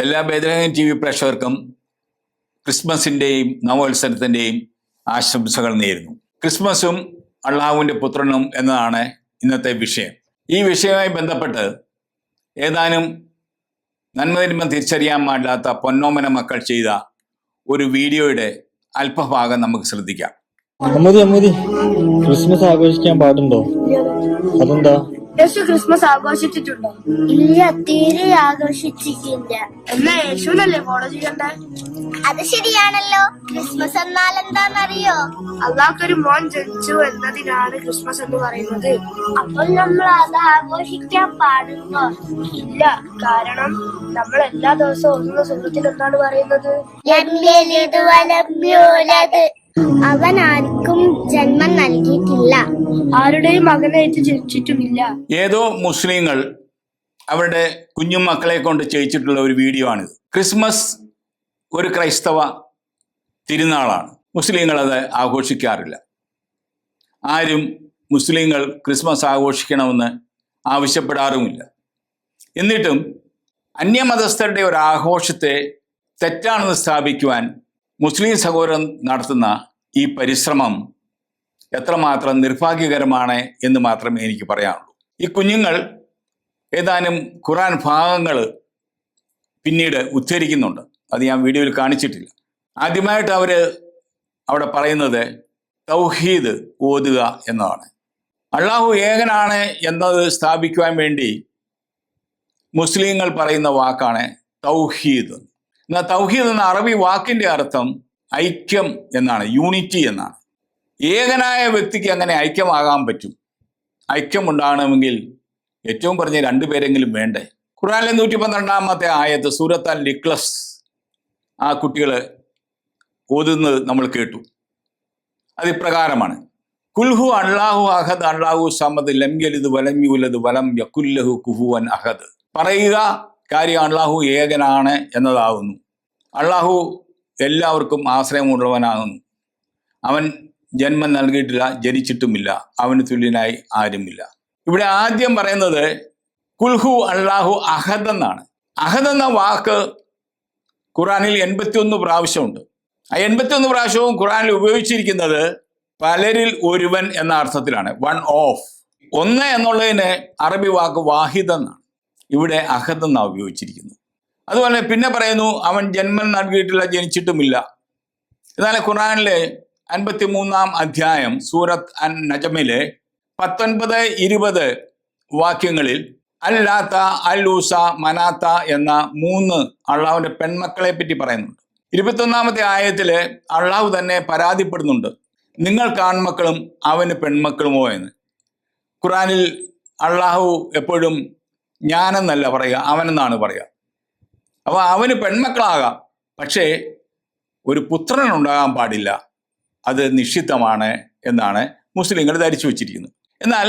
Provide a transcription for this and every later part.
എല്ലാ Bethlehem T V പ്രേക്ഷകർക്കും ക്രിസ്മസിൻ്റെയും നവോത്സവത്തിൻ്റെയും ആശംസകൾ നേരുന്നു. ക്രിസ്മസും അള്ളാഹുവിൻ്റെ പുത്രനും എന്നതാണ് ഇന്നത്തെ വിഷയം. ഈ വിഷയവുമായി ബന്ധപ്പെട്ട് ഏതാനും നന്മതിന്മ തിരിച്ചറിയാൻ പാടില്ലാത്ത പൊന്നോമന മക്കൾ ചെയ്ത ഒരു വീഡിയോയുടെ അല്പഭാഗം നമുക്ക് ശ്രദ്ധിക്കാം. ക്രിസ്മസ് ആഘോഷിക്കാൻ പാടുണ്ടോ? അതെന്താ? യേശു ക്രിസ്മസ് ആഘോഷിച്ചിട്ടുണ്ടോ? ഇല്ല, തീരെ ആഘോഷിച്ചിട്ടില്ല. എന്നാ യേശുവിനല്ലേ ഫോളോ ചെയ്യണ്ടേ? അത് ശരിയാണല്ലോ. ക്രിസ്മസ് എന്നാൽ എന്താണെന്നറിയോ? അള്ളാഹ്ക്കൊരു മോൻ ജനിച്ചു എന്നതിനാണ് ക്രിസ്മസ് എന്ന് പറയുന്നത്. അപ്പോൾ നമ്മൾ അത് ആഘോഷിക്കാൻ പാടുണ്ടോ? ഇല്ല, കാരണം നമ്മൾ എല്ലാ ദിവസവും ഒന്നും സുഹൃത്തിൽ എന്താണ് പറയുന്നത്? അവൻ ആർക്കും ജന്മം നൽകിയിട്ടില്ല, ആരുടെയും മകനായിട്ട് ജനിച്ചിട്ടുമില്ല. ഏതോ മുസ്ലിങ്ങൾ അവരുടെ കുഞ്ഞുമക്കളെ കൊണ്ട് ചെയ്യിച്ചിട്ടുള്ള ഒരു വീഡിയോ ആണിത്. ക്രിസ്മസ് ഒരു ക്രൈസ്തവ തിരുനാളാണ്. മുസ്ലിങ്ങൾ അത് ആഘോഷിക്കാറില്ല. ആരും മുസ്ലിങ്ങൾ ക്രിസ്മസ് ആഘോഷിക്കണമെന്ന് ആവശ്യപ്പെടാറുമില്ല. എന്നിട്ടും അന്യമതസ്ഥരുടെ ഒരു ആഘോഷത്തെ തെറ്റാണെന്ന് സ്ഥാപിക്കുവാൻ മുസ്ലിം സഹോദരൻ നടത്തുന്ന ഈ പരിശ്രമം എത്രമാത്രം നിർഭാഗ്യകരമാണ് എന്ന് മാത്രമേ എനിക്ക് പറയാനുള്ളൂ. ഈ കുഞ്ഞുങ്ങൾ ഏതാനും ഖുർആൻ ഭാഗങ്ങൾ പിന്നീട് ഉദ്ധരിക്കുന്നുണ്ട്. അത് ഞാൻ വീഡിയോയിൽ കാണിച്ചിട്ടില്ല. ആദ്യമായിട്ട് അവർ അവിടെ പറയുന്നത് തൗഹീദ് ഓതുക എന്നതാണ്. അള്ളാഹു ഏകനാണ് എന്നത് സ്ഥാപിക്കുവാൻ വേണ്ടി മുസ്ലിങ്ങൾ പറയുന്ന വാക്കാണ് തൗഹീദ്. എന്നാൽ തൗഹീദ് എന്ന അറബി വാക്കിൻ്റെ അർത്ഥം ഐക്യം എന്നാണ്, യൂണിറ്റി എന്നാണ്. ഏകനായ വ്യക്തിക്ക് അങ്ങനെ ഐക്യമാകാൻ പറ്റും? ഐക്യം ഉണ്ടാകണമെങ്കിൽ ഏറ്റവും പറഞ്ഞ രണ്ടുപേരെങ്കിലും വേണ്ടേ? ഖുർആനിലെ 112 ആയത്ത് സൂറത്ത് അൽ ഇഖ്ലാസ് ആ കുട്ടികൾ ഓതുന്നത് നമ്മൾ കേട്ടു. അതിപ്രകാരമാണ്: കുൽഹു അല്ലാഹു അഹദ് അല്ലാഹു സമദ് ലം യലിദ് വലം യൂലദ് വലം യകുല്ലഹു കുഫുവൻ അഹദ്. പറയുക കാര്യം അള്ളാഹു ഏകനാണ് എന്നതാകുന്നു. അള്ളാഹു എല്ലാവർക്കും ആശ്രയമുള്ളവനാകുന്നു. അവൻ ജന്മം നൽകിയിട്ടില്ല, ജനിച്ചിട്ടുമില്ല, അവന് തുല്യനായി ആരുമില്ല. ഇവിടെ ആദ്യം പറയുന്നത് കുൽഹു അല്ലാഹു അഹദ് എന്നാണ്. അഹദ് എന്ന വാക്ക് ഖുറാനിൽ 81 പ്രാവശ്യമുണ്ട്. ആ 81 പ്രാവശ്യവും ഖുറാനിൽ ഉപയോഗിച്ചിരിക്കുന്നത് പലരിൽ ഒരുവൻ എന്ന അർത്ഥത്തിലാണ്, വൺ ഓഫ്. ഒന്ന് എന്നുള്ളതിന് അറബി വാക്ക് വാഹിദ് എന്നാണ്. ഇവിടെ അഹദ് എന്നാണ് ഉപയോഗിച്ചിരിക്കുന്നത്. അതുപോലെ പിന്നെ പറയുന്നു അവൻ ജന്മം നൽകിയിട്ടില്ല, ജനിച്ചിട്ടുമില്ല. എന്നാൽ ഖുർആനിലെ 53 അധ്യായം സൂറത്ത് അൻ നജമിലെ 19-20 വാക്യങ്ങളിൽ അല്ലാത്ത, അൽ ഊസ, മനാത്ത എന്ന 3 അള്ളാഹുവിൻ്റെ പെൺമക്കളെ പറ്റി പറയുന്നുണ്ട്. 21 ആയത്തില് അള്ളാഹു തന്നെ പരാതിപ്പെടുന്നുണ്ട്, നിങ്ങൾക്ക് ആൺമക്കളും അവന് പെൺമക്കളുമോ എന്ന്. ഖുർആനിൽ അള്ളാഹു എപ്പോഴും ഞാനെന്നല്ല പറയുക, അവനെന്നാണ് പറയുക. അപ്പോൾ അവന് പെൺമക്കളാകാം, പക്ഷേ ഒരു പുത്രൻ ഉണ്ടാകാൻ പാടില്ല, അത് നിഷിദ്ധമാണ് എന്നാണ് മുസ്ലിങ്ങൾ ധരിച്ചു വച്ചിരിക്കുന്നത്. എന്നാൽ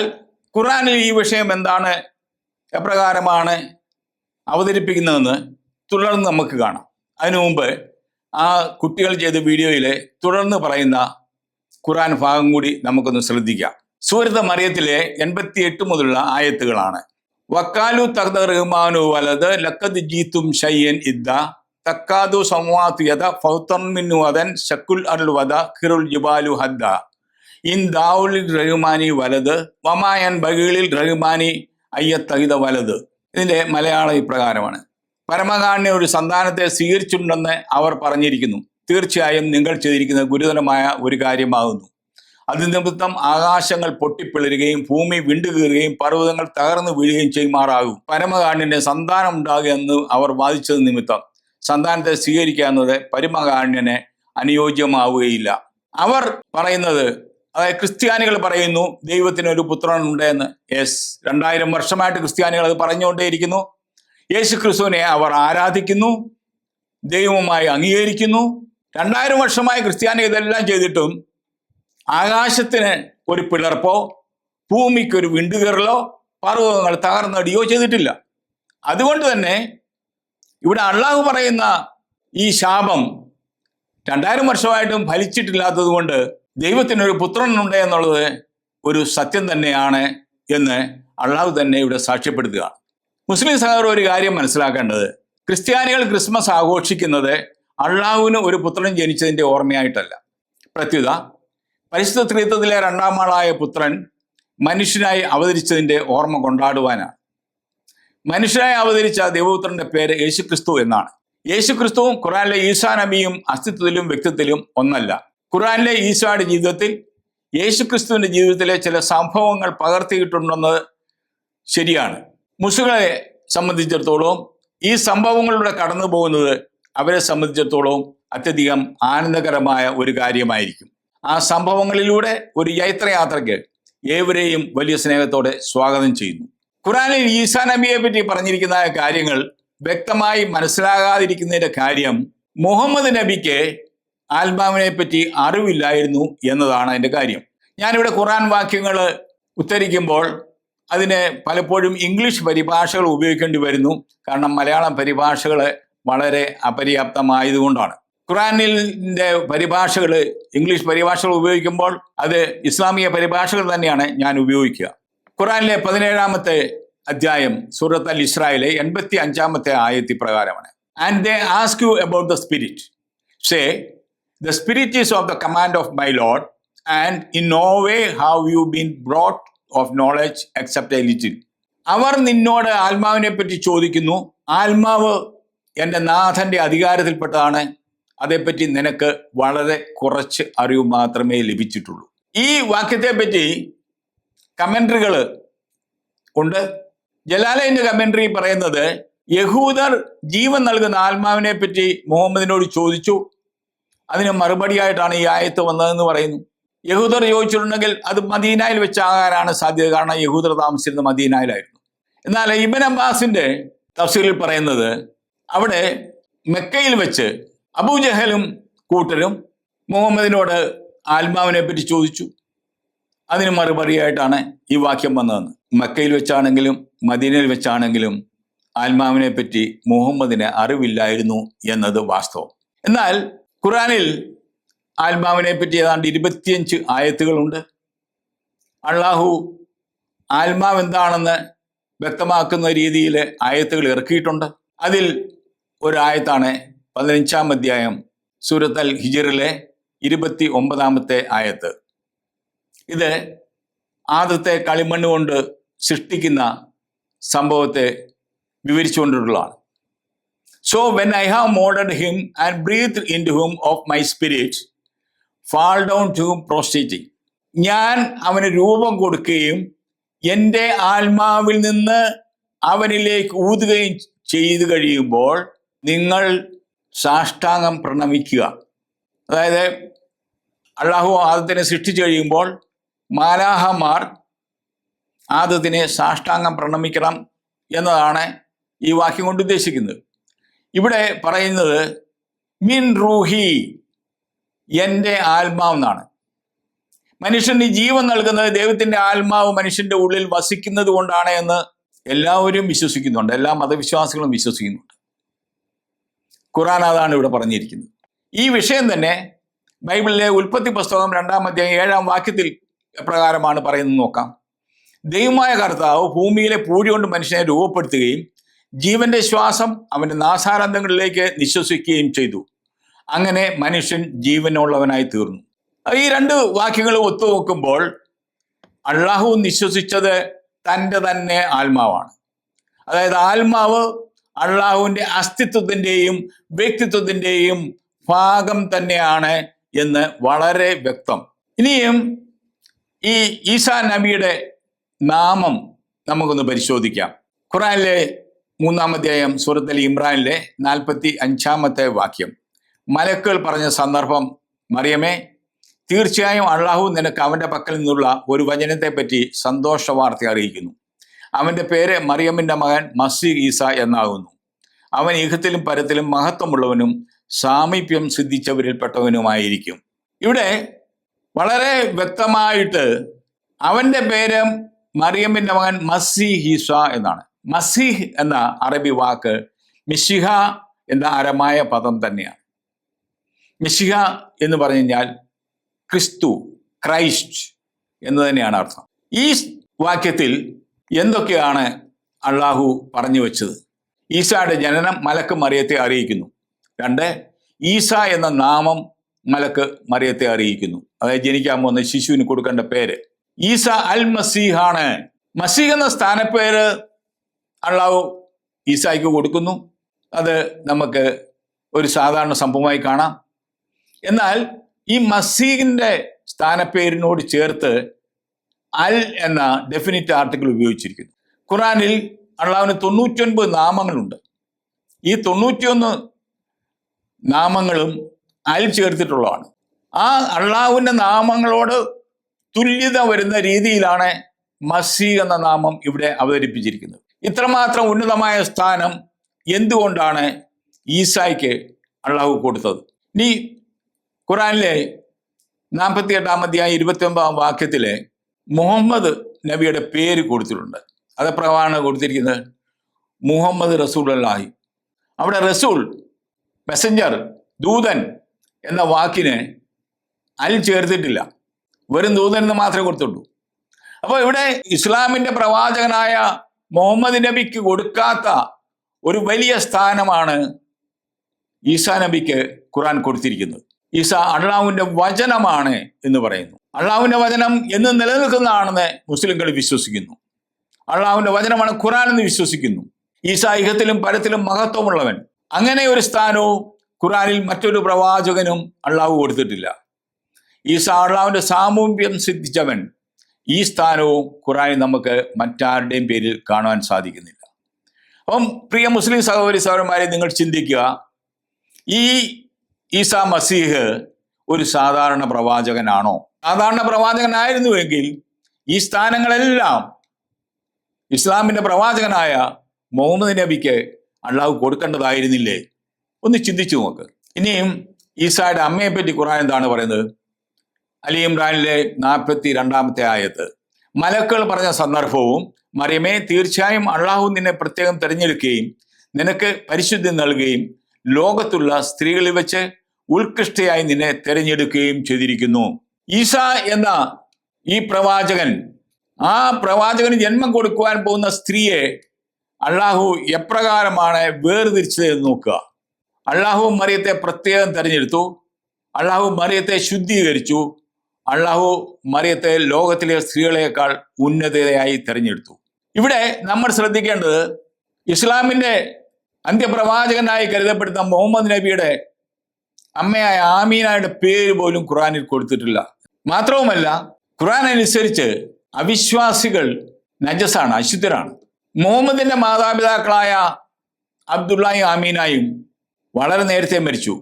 ഖുർആനിൽ ഈ വിഷയം എന്താണ്, എപ്രകാരമാണ് അവതരിപ്പിക്കുന്നതെന്ന് തുടർന്ന് നമുക്ക് കാണാം. അതിനു മുമ്പ് ആ കുട്ടികൾ ചെയ്ത വീഡിയോയിൽ തുടർന്ന് പറയുന്ന ഖുർആൻ ഭാഗം കൂടി നമുക്കൊന്ന് ശ്രദ്ധിക്കാം. സൂറത്ത് മറിയത്തിലെ 88 മുതലുള്ള ആയത്തുകളാണ്. വക്കാലു തഖ്ദ റഹ്മാനു വലത് ലഖദ് ജീത്തും ഷയ്യൻ ഇദ്ദ തക്കാദു സംവാതു യദ ഫൗതൻ മിന്നു വദൻ ശക്കുൽ അർൽ വദ ഖിറുൽ ജിബാലു ഹദ്ദ ഇൻ ദാഉൽ റഹ്മാനി വലത് വമായൻ ബഗീലിൽ റഹ്മാനി അയ്യത്തഹിദ വലത്. ഇതിൻ്റെ മലയാളം ഇപ്രകാരമാണ്: പരമകാരുണ്യ ഒരു സന്താനത്തെ സ്വീകരിച്ചിട്ടുണ്ടെന്ന് അവർ പറഞ്ഞിരിക്കുന്നു. തീർച്ചയായും നിങ്ങൾ ചെയ്തിരിക്കുന്ന ഗുരുതരമായ ഒരു കാര്യമാകുന്നു. അത് നിമിത്തം ആകാശങ്ങൾ പൊട്ടിപ്പിളരുകയും ഭൂമി വിണ്ടുകീറുകയും പർവ്വതങ്ങൾ തകർന്നു വീഴുകയും ചെയ്യുമാറാകും. പരമകാരുണ്യന്റെ സന്താനം ഉണ്ടാകുക എന്ന് അവർ വാദിച്ചത് നിമിത്തം സന്താനത്തെ സ്വീകരിക്കുക എന്നത് പരമകാരുണ്യന് അനുയോജ്യമാവുകയില്ല. അവർ പറയുന്നത്, അതായത് ക്രിസ്ത്യാനികൾ പറയുന്നു ദൈവത്തിന് ഒരു പുത്രനുണ്ട് എന്ന്. 2000 വർഷമായിട്ട് ക്രിസ്ത്യാനികൾ അത് പറഞ്ഞുകൊണ്ടേയിരിക്കുന്നു. യേശു ക്രിസ്തുവിനെ അവർ ആരാധിക്കുന്നു, ദൈവമായി അംഗീകരിക്കുന്നു. 2000 വർഷമായി ക്രിസ്ത്യാനികൾ ഇതെല്ലാം ചെയ്തിട്ടും ആകാശത്തിന് ഒരു പിളർപ്പോ ഭൂമിക്കൊരു വിണ്ടുകീറലോ പർവ്വതങ്ങൾ തകർന്നടിയോ ചെയ്തിട്ടില്ല. അതുകൊണ്ട് തന്നെ ഇവിടെ അള്ളാഹു പറയുന്ന ഈ ശാപം 2000 വർഷമായിട്ടും ഫലിച്ചിട്ടില്ലാത്തത് കൊണ്ട് ദൈവത്തിനൊരു പുത്രനുണ്ട് എന്നുള്ളത് ഒരു സത്യം തന്നെയാണ് എന്ന് അള്ളാഹു തന്നെ ഇവിടെ സാക്ഷ്യപ്പെടുത്തുകയാണ്. മുസ്ലിം സഹോദരർ ഒരു കാര്യം മനസ്സിലാക്കേണ്ടത്, ക്രിസ്ത്യാനികൾ ക്രിസ്മസ് ആഘോഷിക്കുന്നത് അള്ളാഹുവിന് ഒരു പുത്രൻ ജനിച്ചതിൻ്റെ ഓർമ്മയായിട്ടല്ല. പ്രത്യുത പരിശുദ്ധ ത്രിത്വത്തിലെ രണ്ടാം ആളായ പുത്രൻ മനുഷ്യനായി അവതരിച്ചതിൻ്റെ ഓർമ്മ കൊണ്ടാടുവാനാണ്. മനുഷ്യനായി അവതരിച്ച ദൈവപുത്രന്റെ പേര് യേശുക്രിസ്തു എന്നാണ്. യേശുക്രിസ്തുവും ഖുർആനിലെ ഈസാ നബിയും അസ്തിത്വത്തിലും വ്യക്തിത്വത്തിലും ഒന്നല്ല. ഖുർആനിലെ ഈസായുടെ ജീവിതത്തിൽ യേശുക്രിസ്തുവിന്റെ ജീവിതത്തിലെ ചില സംഭവങ്ങൾ പകർത്തിയിട്ടുണ്ടെന്നത് ശരിയാണ്. മുസ്ലിങ്ങളെ സംബന്ധിച്ചിടത്തോളം ഈ സംഭവങ്ങളിലൂടെ കടന്നു പോകുന്നത് അവരെ സംബന്ധിച്ചിടത്തോളം അത്യധികം ആനന്ദകരമായ ഒരു കാര്യമായിരിക്കും. ആ സംഭവങ്ങളിലൂടെ ഒരു യാത്രയ്ക്ക് ഏവരെയും വലിയ സ്നേഹത്തോടെ സ്വാഗതം ചെയ്യുന്നു. ഖുർആനിൽ ഈസാ നബിയെ പറ്റി പറഞ്ഞിരിക്കുന്ന കാര്യങ്ങൾ വ്യക്തമായി മനസ്സിലാകാതിരിക്കുന്നതിന്റെ കാര്യം മുഹമ്മദ് നബിക്ക് ആത്മാവിനെ പറ്റി അറിവില്ലായിരുന്നു എന്നതാണ് അതിൻ്റെ കാര്യം. ഞാനിവിടെ ഖുർആൻ വാക്യങ്ങൾ ഉദ്ധരിക്കുമ്പോൾ അതിന് പലപ്പോഴും ഇംഗ്ലീഷ് പരിഭാഷകൾ ഉപയോഗിക്കേണ്ടി വരുന്നു. കാരണം മലയാളം പരിഭാഷകൾ വളരെ അപര്യാപ്തമായതുകൊണ്ടാണ്. ഖുർആനിൻ്റെ പരിഭാഷകൾ, ഇംഗ്ലീഷ് പരിഭാഷകൾ ഉപയോഗിക്കുമ്പോൾ അത് ഇസ്ലാമിക പരിഭാഷകൾ തന്നെയാണ് ഞാൻ ഉപയോഗിക്കുക. ഖുർആനിലെ 17-ാമത്തെ അധ്യായം സൂറത്ത് അൽ ഇസ്രായിലെ 85-ാമത്തെ ആയത്തി പ്രകാരമാണ്. And they ask you about the spirit, say the spirit is of the command of my Lord and in no way have you been brought of knowledge except a little. അവർ നിന്നോട് ആത്മാവിനെ പറ്റി ചോദിക്കുന്നു, ആത്മാവ് എൻ്റെ നാഥൻ്റെ അധികാരത്തിൽപ്പെട്ടതാണ്, അതേപ്പറ്റി നിനക്ക് വളരെ കുറച്ച് അറിവ് മാത്രമേ ലഭിച്ചിട്ടുള്ളൂ. ഈ വാക്യത്തെ പറ്റി കമൻട്രികൾ ഉണ്ട്. ജലാലൈൻ്റെ കമൻട്രി പറയുന്നത് യഹൂദർ ജീവൻ നൽകുന്ന ആത്മാവിനെ പറ്റി മുഹമ്മദിനോട് ചോദിച്ചു, അതിന് മറുപടിയായിട്ടാണ് ഈ ആയത്ത് വന്നതെന്ന് പറയുന്നു. യഹൂദർ ചോദിച്ചിട്ടുണ്ടെങ്കിൽ അത് മദീനയിൽ വെച്ചാകാനാണ് സാധ്യത, കാരണം യഹൂദർ താമസിച്ചിരുന്നത് മദീനയിലായിരുന്നു. എന്നാൽ ഇബ്ൻ അബ്ബാസിന്റെ തഫ്സീറിൽ പറയുന്നത് അവിടെ മെക്കയിൽ വെച്ച് അബൂജഹലും കൂട്ടരും മുഹമ്മദിനോട് ആത്മാവിനെ പറ്റി ചോദിച്ചു, അതിന് മറുപടിയായിട്ടാണ് ഈ വാക്യം വന്നതെന്ന്. മക്കയിൽ വെച്ചാണെങ്കിലും മദീനയിൽ വെച്ചാണെങ്കിലും ആത്മാവിനെ പറ്റി മുഹമ്മദിന് അറിവില്ലായിരുന്നു എന്നത് വാസ്തവം. എന്നാൽ ഖുർആനിൽ ആത്മാവിനെ പറ്റി ഏതാണ്ട് 25 ആയത്തുകളുണ്ട്. അള്ളാഹു ആത്മാവ് എന്താണെന്ന് വ്യക്തമാക്കുന്ന രീതിയിൽ ആയത്തുകൾ ഇറക്കിയിട്ടുണ്ട്. അതിൽ ഒരായത്താണ് 15-ാം അധ്യായം സൂറത്ത് അൽ ഹിജറിലെ 29-ാമത്തെ ആയത്ത്. ഇത് ആദ്യത്തെ കളിമണ്ണ് കൊണ്ട് സൃഷ്ടിക്കുന്ന സംഭവത്തെ വിവരിച്ചുകൊണ്ടിട്ടുള്ളതാണ്. So when I have moulded him and breathed in to him of my spirit fall down to prostrating. ഞാൻ അവന് രൂപം കൊടുക്കുകയും എൻ്റെ ആത്മാവിൽ നിന്ന് അവനിലേക്ക് ഊതുകയും ചെയ്തു കഴിയുമ്പോൾ നിങ്ങൾ സാഷ്ടാംഗം പ്രണമിക്കുക. അതായത് അള്ളാഹു ആദത്തിനെ സൃഷ്ടിച്ചു കഴിയുമ്പോൾ മാലാഹമാർ ആദത്തിനെ സാഷ്ടാംഗം പ്രണമിക്കണം എന്നതാണ് ഈ വാക്യം കൊണ്ട് ഉദ്ദേശിക്കുന്നത്. ഇവിടെ പറയുന്നത് മിൻ റൂഹി, എൻ്റെ ആത്മാവെന്നാണ്. മനുഷ്യന് ജീവൻ നൽകുന്നത് ദൈവത്തിൻ്റെ ആത്മാവ് മനുഷ്യൻ്റെ ഉള്ളിൽ വസിക്കുന്നത് കൊണ്ടാണ് എന്ന് എല്ലാവരും വിശ്വസിക്കുന്നുണ്ട്, എല്ലാ മതവിശ്വാസികളും വിശ്വസിക്കുന്നുണ്ട്. ഖുർആൻ അതാണ് ഇവിടെ പറഞ്ഞിരിക്കുന്നത്. ഈ വിഷയം തന്നെ ബൈബിളിലെ ഉൽപ്പത്തി പുസ്തകം 2-ാം അധ്യായം 7-ാം വാക്യത്തിൽ എപ്രകാരമാണ് പറയുന്നത് നോക്കാം. ദൈവമായ കർത്താവ് ഭൂമിയിലെ പൂഴി കൊണ്ട് മനുഷ്യനെ രൂപപ്പെടുത്തുകയും ജീവന്റെ ശ്വാസം അവൻ്റെ നാസാരന്ധങ്ങളിലേക്ക് നിശ്വസിക്കുകയും ചെയ്തു. അങ്ങനെ മനുഷ്യൻ ജീവനുള്ളവനായി തീർന്നു. ഈ 2 വാക്യങ്ങൾ ഒത്തുനോക്കുമ്പോൾ അള്ളാഹു നിശ്വസിച്ചത് തൻ്റെ തന്നെ ആത്മാവാണ്. അതായത് ആത്മാവ് അള്ളാഹുവിൻ്റെ അസ്തിത്വത്തിൻ്റെയും വ്യക്തിത്വത്തിൻ്റെയും ഭാഗം തന്നെയാണ് എന്ന് വളരെ വ്യക്തം. ഇനിയും ഈ ഈസാ നബിയുടെ നാമം നമുക്കൊന്ന് പരിശോധിക്കാം. ഖുർആനിലെ 3-ാം അധ്യായം സൂറത്ത് അൽ ഇമ്രാനിലെ 45-ാമത്തെ വാക്യം. മലക്കുകൾ പറഞ്ഞ സന്ദർഭം, മറിയമേ, തീർച്ചയായും അള്ളാഹു നിനക്ക് അവൻ്റെ പക്കൽ നിന്നുള്ള ഒരു വചനത്തെ പറ്റി സന്തോഷ വാർത്ത അറിയിക്കുന്നു. അവൻ്റെ പേര് മറിയമ്മിൻ്റെ മകൻ മസീഹ് ഈസ എന്നാകുന്നു. അവൻ ഇഹത്തിലും പരത്തിലും മഹത്വമുള്ളവനും സാമീപ്യം സിദ്ധിച്ചവരിൽപ്പെട്ടവനുമായിരിക്കും. ഇവിടെ വളരെ വ്യക്തമായിട്ട് അവൻ്റെ പേര് മറിയമ്മിൻ്റെ മകൻ മസീഹ് ഈസ എന്നാണ്. മസീഹ് എന്ന അറബി വാക്ക് മിശിഹ എന്ന അരമായ പദം തന്നെയാണ്. മിശിഹ എന്ന് പറഞ്ഞു കഴിഞ്ഞാൽ ക്രിസ്തു, ക്രൈസ്റ്റ് എന്ന് തന്നെയാണ് അർത്ഥം. ഈ വാക്യത്തിൽ എന്തൊക്കെയാണ് അള്ളാഹു പറഞ്ഞു വെച്ചത്? ഈസായുടെ ജനനം മലക്ക് മറിയത്തെ അറിയിക്കുന്നു. 2, ഈസ എന്ന നാമം മലക്ക് മറിയത്തെ അറിയിക്കുന്നു. അതായത് ജനിക്കാൻ പോകുന്ന ശിശുവിന് കൊടുക്കേണ്ട പേര്. ഈസ അൽ മസീഹാണ്. മസീഹ് എന്ന സ്ഥാനപ്പേര് അള്ളാഹു ഈസായ്ക്ക് കൊടുക്കുന്നു. അത് നമുക്ക് ഒരു സാധാരണ സംഭവമായി കാണാം. എന്നാൽ ഈ മസീഹിന്റെ സ്ഥാനപ്പേരിനോട് ചേർത്ത് അൽ എന്ന ഡെഫിനിറ്റ് ആർട്ടിക്കിൾ ഉപയോഗിച്ചിരിക്കുന്നു. ഖുറാനിൽ അള്ളാഹുവിന് 99 നാമങ്ങളുണ്ട്. ഈ 91 നാമങ്ങളും അൽ ചേർത്തിട്ടുള്ളതാണ്. ആ അള്ളാഹുവിന്റെ നാമങ്ങളോട് തുല്യത വരുന്ന രീതിയിലാണ് മസീഹ് എന്ന നാമം ഇവിടെ അവതരിപ്പിച്ചിരിക്കുന്നത്. ഇത്രമാത്രം ഉന്നതമായ സ്ഥാനം എന്തുകൊണ്ടാണ് ഈസായ്ക്ക് അള്ളാഹു കൊടുത്തത്? ഇനി ഖുറാനിലെ 48-ാം അധ്യായം 29-ാം വാക്യത്തിലെ മുഹമ്മദ് നബിയുടെ പേര് കൊടുത്തിട്ടുണ്ട്. അത് പ്രകാരമാണ് കൊടുത്തിരിക്കുന്നത് മുഹമ്മദ് റസൂലുള്ളാഹി. അവിടെ റസൂൽ, മെസ്സഞ്ചർ, ദൂതൻ എന്ന വാക്കിന് അൽ ചേർത്തിട്ടില്ല. വെറും ദൂതൻ എന്ന് മാത്രമേ കൊടുത്തുള്ളൂ. അപ്പോൾ ഇവിടെ ഇസ്ലാമിന്റെ പ്രവാചകനായ മുഹമ്മദ് നബിക്ക് കൊടുക്കാത്ത ഒരു വലിയ സ്ഥാനമാണ് ഈസാ നബിക്ക് ഖുർആൻ കൊടുത്തിരിക്കുന്നത്. ഈസ അള്ളാഹുവിന്റെ വചനമാണ് എന്ന് പറയുന്നു. അള്ളാഹുവിന്റെ വചനം എന്ന് നിലനിൽക്കുന്നതാണെന്ന് മുസ്ലിംകൾ വിശ്വസിക്കുന്നു. അള്ളാഹുവിന്റെ വചനമാണ് ഖുർആൻ എന്ന് വിശ്വസിക്കുന്നു. ഈസ ഇഹത്തിലും പരത്തിലും മഹത്വമുള്ളവൻ. അങ്ങനെ ഒരു സ്ഥാനവും ഖുർആനിൽ മറ്റൊരു പ്രവാചകനും അള്ളാഹു കൊടുത്തിട്ടില്ല. ഈസ അള്ളാഹുവിന്റെ സാമൂഹ്യം സിദ്ധിച്ചവൻ. ഈ സ്ഥാനവും ഖുർആനിൽ നമുക്ക് മറ്റാരുടെയും പേരിൽ കാണുവാൻ സാധിക്കുന്നില്ല. അപ്പം പ്രിയ മുസ്ലിം സഹോദരി സഹോദരന്മാരെ, നിങ്ങൾ ചിന്തിക്കുക, ഈ ഈസാ മസീഹ് ഒരു സാധാരണ പ്രവാചകനാണോ? സാധാരണ പ്രവാചകനായിരുന്നുവെങ്കിൽ ഈ സ്ഥാനങ്ങളെല്ലാം ഇസ്ലാമിന്റെ പ്രവാചകനായ മുഹമ്മദ് നബിക്ക് അള്ളാഹു കൊടുക്കേണ്ടതായിരുന്നില്ലേ? ഒന്ന് ചിന്തിച്ചു നോക്ക്. ഇനിയും ഈസായുടെ അമ്മയെ പറ്റി ഖുർആൻ എന്താണ് പറയുന്നത്? അലി ഇമ്രാനിലെ 42-ാമത്തെ ആയത്ത്. മലക്കുകൾ പറഞ്ഞ സന്ദർഭവും, മറിയമേ, തീർച്ചയായും അള്ളാഹു നിന്നെ പ്രത്യേകം തിരഞ്ഞെടുക്കുകയും നിനക്ക് പരിശുദ്ധി നൽകുകയും ലോകത്തുള്ള സ്ത്രീകളിൽ വെച്ച് ഉത്കൃഷ്ടയായി നിന്നെ തിരഞ്ഞെടുക്കുകയും ചെയ്തിരിക്കുന്നു. ഈസ എന്ന ഈ പ്രവാചകൻ, ആ പ്രവാചകന് ജന്മം കൊടുക്കുവാൻ പോകുന്ന സ്ത്രീയെ അള്ളാഹു എപ്രകാരമാണ് വേർതിരിച്ചത് എന്ന് നോക്കുക. അള്ളാഹു മറിയത്തെ പ്രത്യേകം തിരഞ്ഞെടുത്തു. അള്ളാഹു മറിയത്തെ ശുദ്ധീകരിച്ചു. അള്ളാഹു മറിയത്തെ ലോകത്തിലെ സ്ത്രീകളെക്കാൾ ഉന്നതയായി തിരഞ്ഞെടുത്തു. ഇവിടെ നമ്മൾ ശ്രദ്ധിക്കേണ്ടത്, ഇസ്ലാമിന്റെ അന്ത്യപ്രവാചകനായി കരുതപ്പെടുന്ന മുഹമ്മദ് നബിയുടെ അമ്മയായ ആമീനയുടെ പേര് പോലും ഖുർആനിൽ കൊടുത്തിട്ടില്ല. മാത്രവുമല്ല, ഖുർആൻ അനുസരിച്ച് അവിശ്വാസികൾ നജസാണ്, അശുദ്ധരാണ്. മുഹമ്മദിന്റെ മാതാപിതാക്കളായ അബ്ദുള്ളയും ആമീനായും വളരെ നേരത്തെ മരിച്ചു.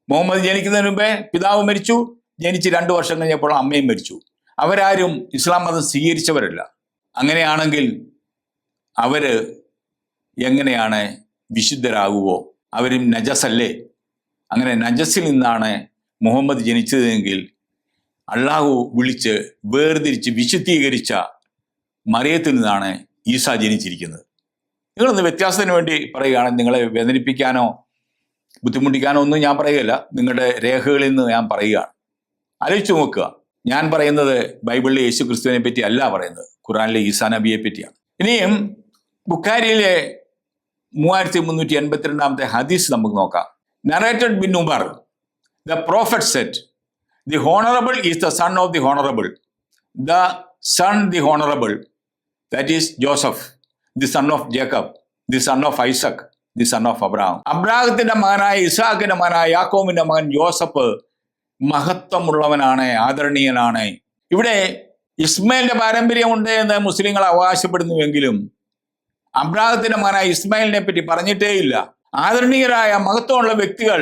മുഹമ്മദ് ജനിക്കുന്നതിന് മുമ്പേ പിതാവ് മരിച്ചു. ജനിച്ച് 2 വർഷം കഴിഞ്ഞപ്പോൾ അമ്മയും മരിച്ചു. അവരാരും ഇസ്ലാം മതം സ്വീകരിച്ചവരല്ല. അങ്ങനെയാണെങ്കിൽ അവര് എങ്ങനെയാണ് വിശുദ്ധരാകുവോ? അവരും നജസല്ലേ? അങ്ങനെ നജസിൽ നിന്നാണ് മുഹമ്മദ് ജനിച്ചതെങ്കിൽ അള്ളാഹു വിളിച്ച് വേർതിരിച്ച് വിശുദ്ധീകരിച്ച മറിയത്തിൽ നിന്നാണ് ഈസ ജനിച്ചിരിക്കുന്നത്. നിങ്ങളൊന്ന് വ്യത്യാസത്തിന് വേണ്ടി പറയുകയാണ്. നിങ്ങളെ വേദനിപ്പിക്കാനോ ബുദ്ധിമുട്ടിക്കാനോ ഒന്നും ഞാൻ പറയുകയില്ല. നിങ്ങളുടെ രേഖകളിൽ നിന്ന് ഞാൻ പറയുകയാണ്. ആലോചിച്ച് നോക്കുക. ഞാൻ പറയുന്നത് ബൈബിളിലെ യേശു ക്രിസ്തുവിനെ പറ്റി അല്ല പറയുന്നത്, ഖുർആനിലെ ഈസാ നബിയെ പറ്റിയാണ്. ഇനിയും ബുഖാരിയിലെ 3382-ാമത്തെ ഹദീസ് നമുക്ക് നോക്കാം. Narrated bin Umar, the prophet said, the honorable is the son of the honorable, the son the honorable, that is Joseph, the son of Jacob, the son of Isaac, the son of Abraham. അബ്രാഹത്തിന്റെ മകനായ ഇസാഖിന്റെ മകനായ യാക്കോബിന്റെ മകൻ യോസഫ് മഹത്വമുള്ളവനാണ്, ആദരണീയനാണ്. ഇവിടെ ഇസ്മായിലിന്റെ പാരമ്പര്യമുണ്ട് എന്ന് മുസ്ലിങ്ങൾ അവകാശപ്പെടുന്നുവെങ്കിലും അബ്രാഹത്തിന്റെ മകനായ ഇസ്മായിലിനെ പറ്റി പറഞ്ഞിട്ടേയില്ല. ആദരണീയരായ മഹത്വമുള്ള വ്യക്തികൾ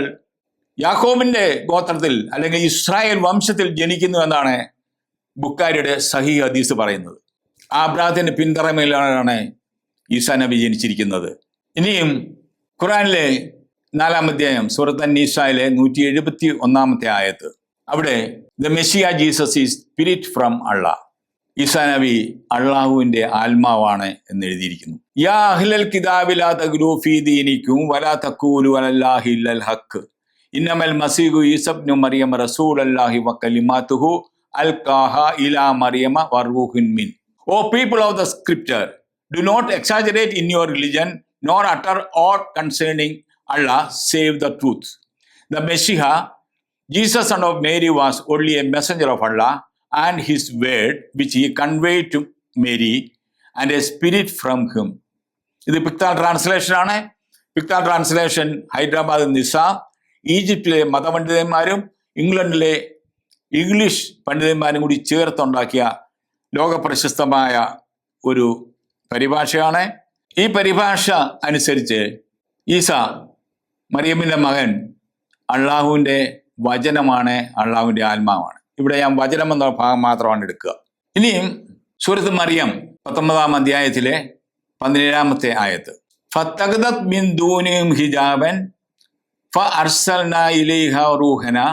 യാക്കോബിന്റെ ഗോത്രത്തിൽ അല്ലെങ്കിൽ ഇസ്രായേൽ വംശത്തിൽ ജനിക്കുന്നു എന്നാണ് ബുഖാരിയുടെ സഹീഹ് ഹദീസ് പറയുന്നത്. ആ അബ്രാഹത്തിന്റെ പിന്തുണയിലാണ് ഈസാ നബി ജനിച്ചിരിക്കുന്നത്. ഇനിയും ഖുർആനിലെ 4-ാം അധ്യായം സൂറത്ത് അൻ-നിസായിലെ 171-ാമത്തെ ആയത്ത്. അവിടെ the Messiah Jesus is spirit from Allah. ഈസാ നബി അള്ളാഹുവിന്റെ ആത്മാവാണ് എന്ന് എഴുതിയിരിക്കുന്നു. യാ അഹ്ലൽ കിതാബി ലാ തഗ്ലൂ ഫീ ദീനിക്കും വലാ തഖൂലു അലല്ലാഹി ഇല്ലൽ ഹഖ് ഇന്നമൽ മസീഹു ഈസാ ഇബ്നു മറിയം റസൂലുള്ളാഹി വകലിമാതുഹു അൽഖാഹ ഇലാ മറിയമ വറൂഹുൻ മിൻ. O people of the scripture, do not exaggerate in your religion nor utter aught concerning Allah save the truth. The Messiah, Jesus son of Mary, was only a messenger of Allah and his word which he conveyed to Mary and a spirit from him. ഇത് പിക്താൽ translation ആണ്. പിക്താൽ translation Hyderabad Nizam, ഈജിപ്തിലെ മതപണ്ഡിതന്മാരും ഇംഗ്ലണ്ടിലെ English പണ്ഡിതന്മാരും കൂടി ചേർത്തുണ്ടാക്കിയ ലോകപ്രശസ്തമായ ഒരു പരിഭാഷയാണ്. ഈ പരിഭാഷ അനുസരിച്ച് ഈസ മറിയമ്മിൻ്റെ മകൻ അള്ളാഹുവിൻ്റെ വചനമാണ്, അള്ളാഹുവിൻ്റെ ആത്മാവാണ്. ഇവിടെ ഞാൻ വചനം എന്ന ഭാഗം മാത്രമാണ് എടുക്കുക. ഇനിയും സൂറത്ത് മറിയം 19-ാം അധ്യായത്തിലെ 17-ാമത്തെ ആയത്ത്. ഫത്തഖദത് മിൻ ദൂനിഹിം ഹിജാബൻ ഫഅർസൽനാ ഇലൈഹാ റൂഹനാ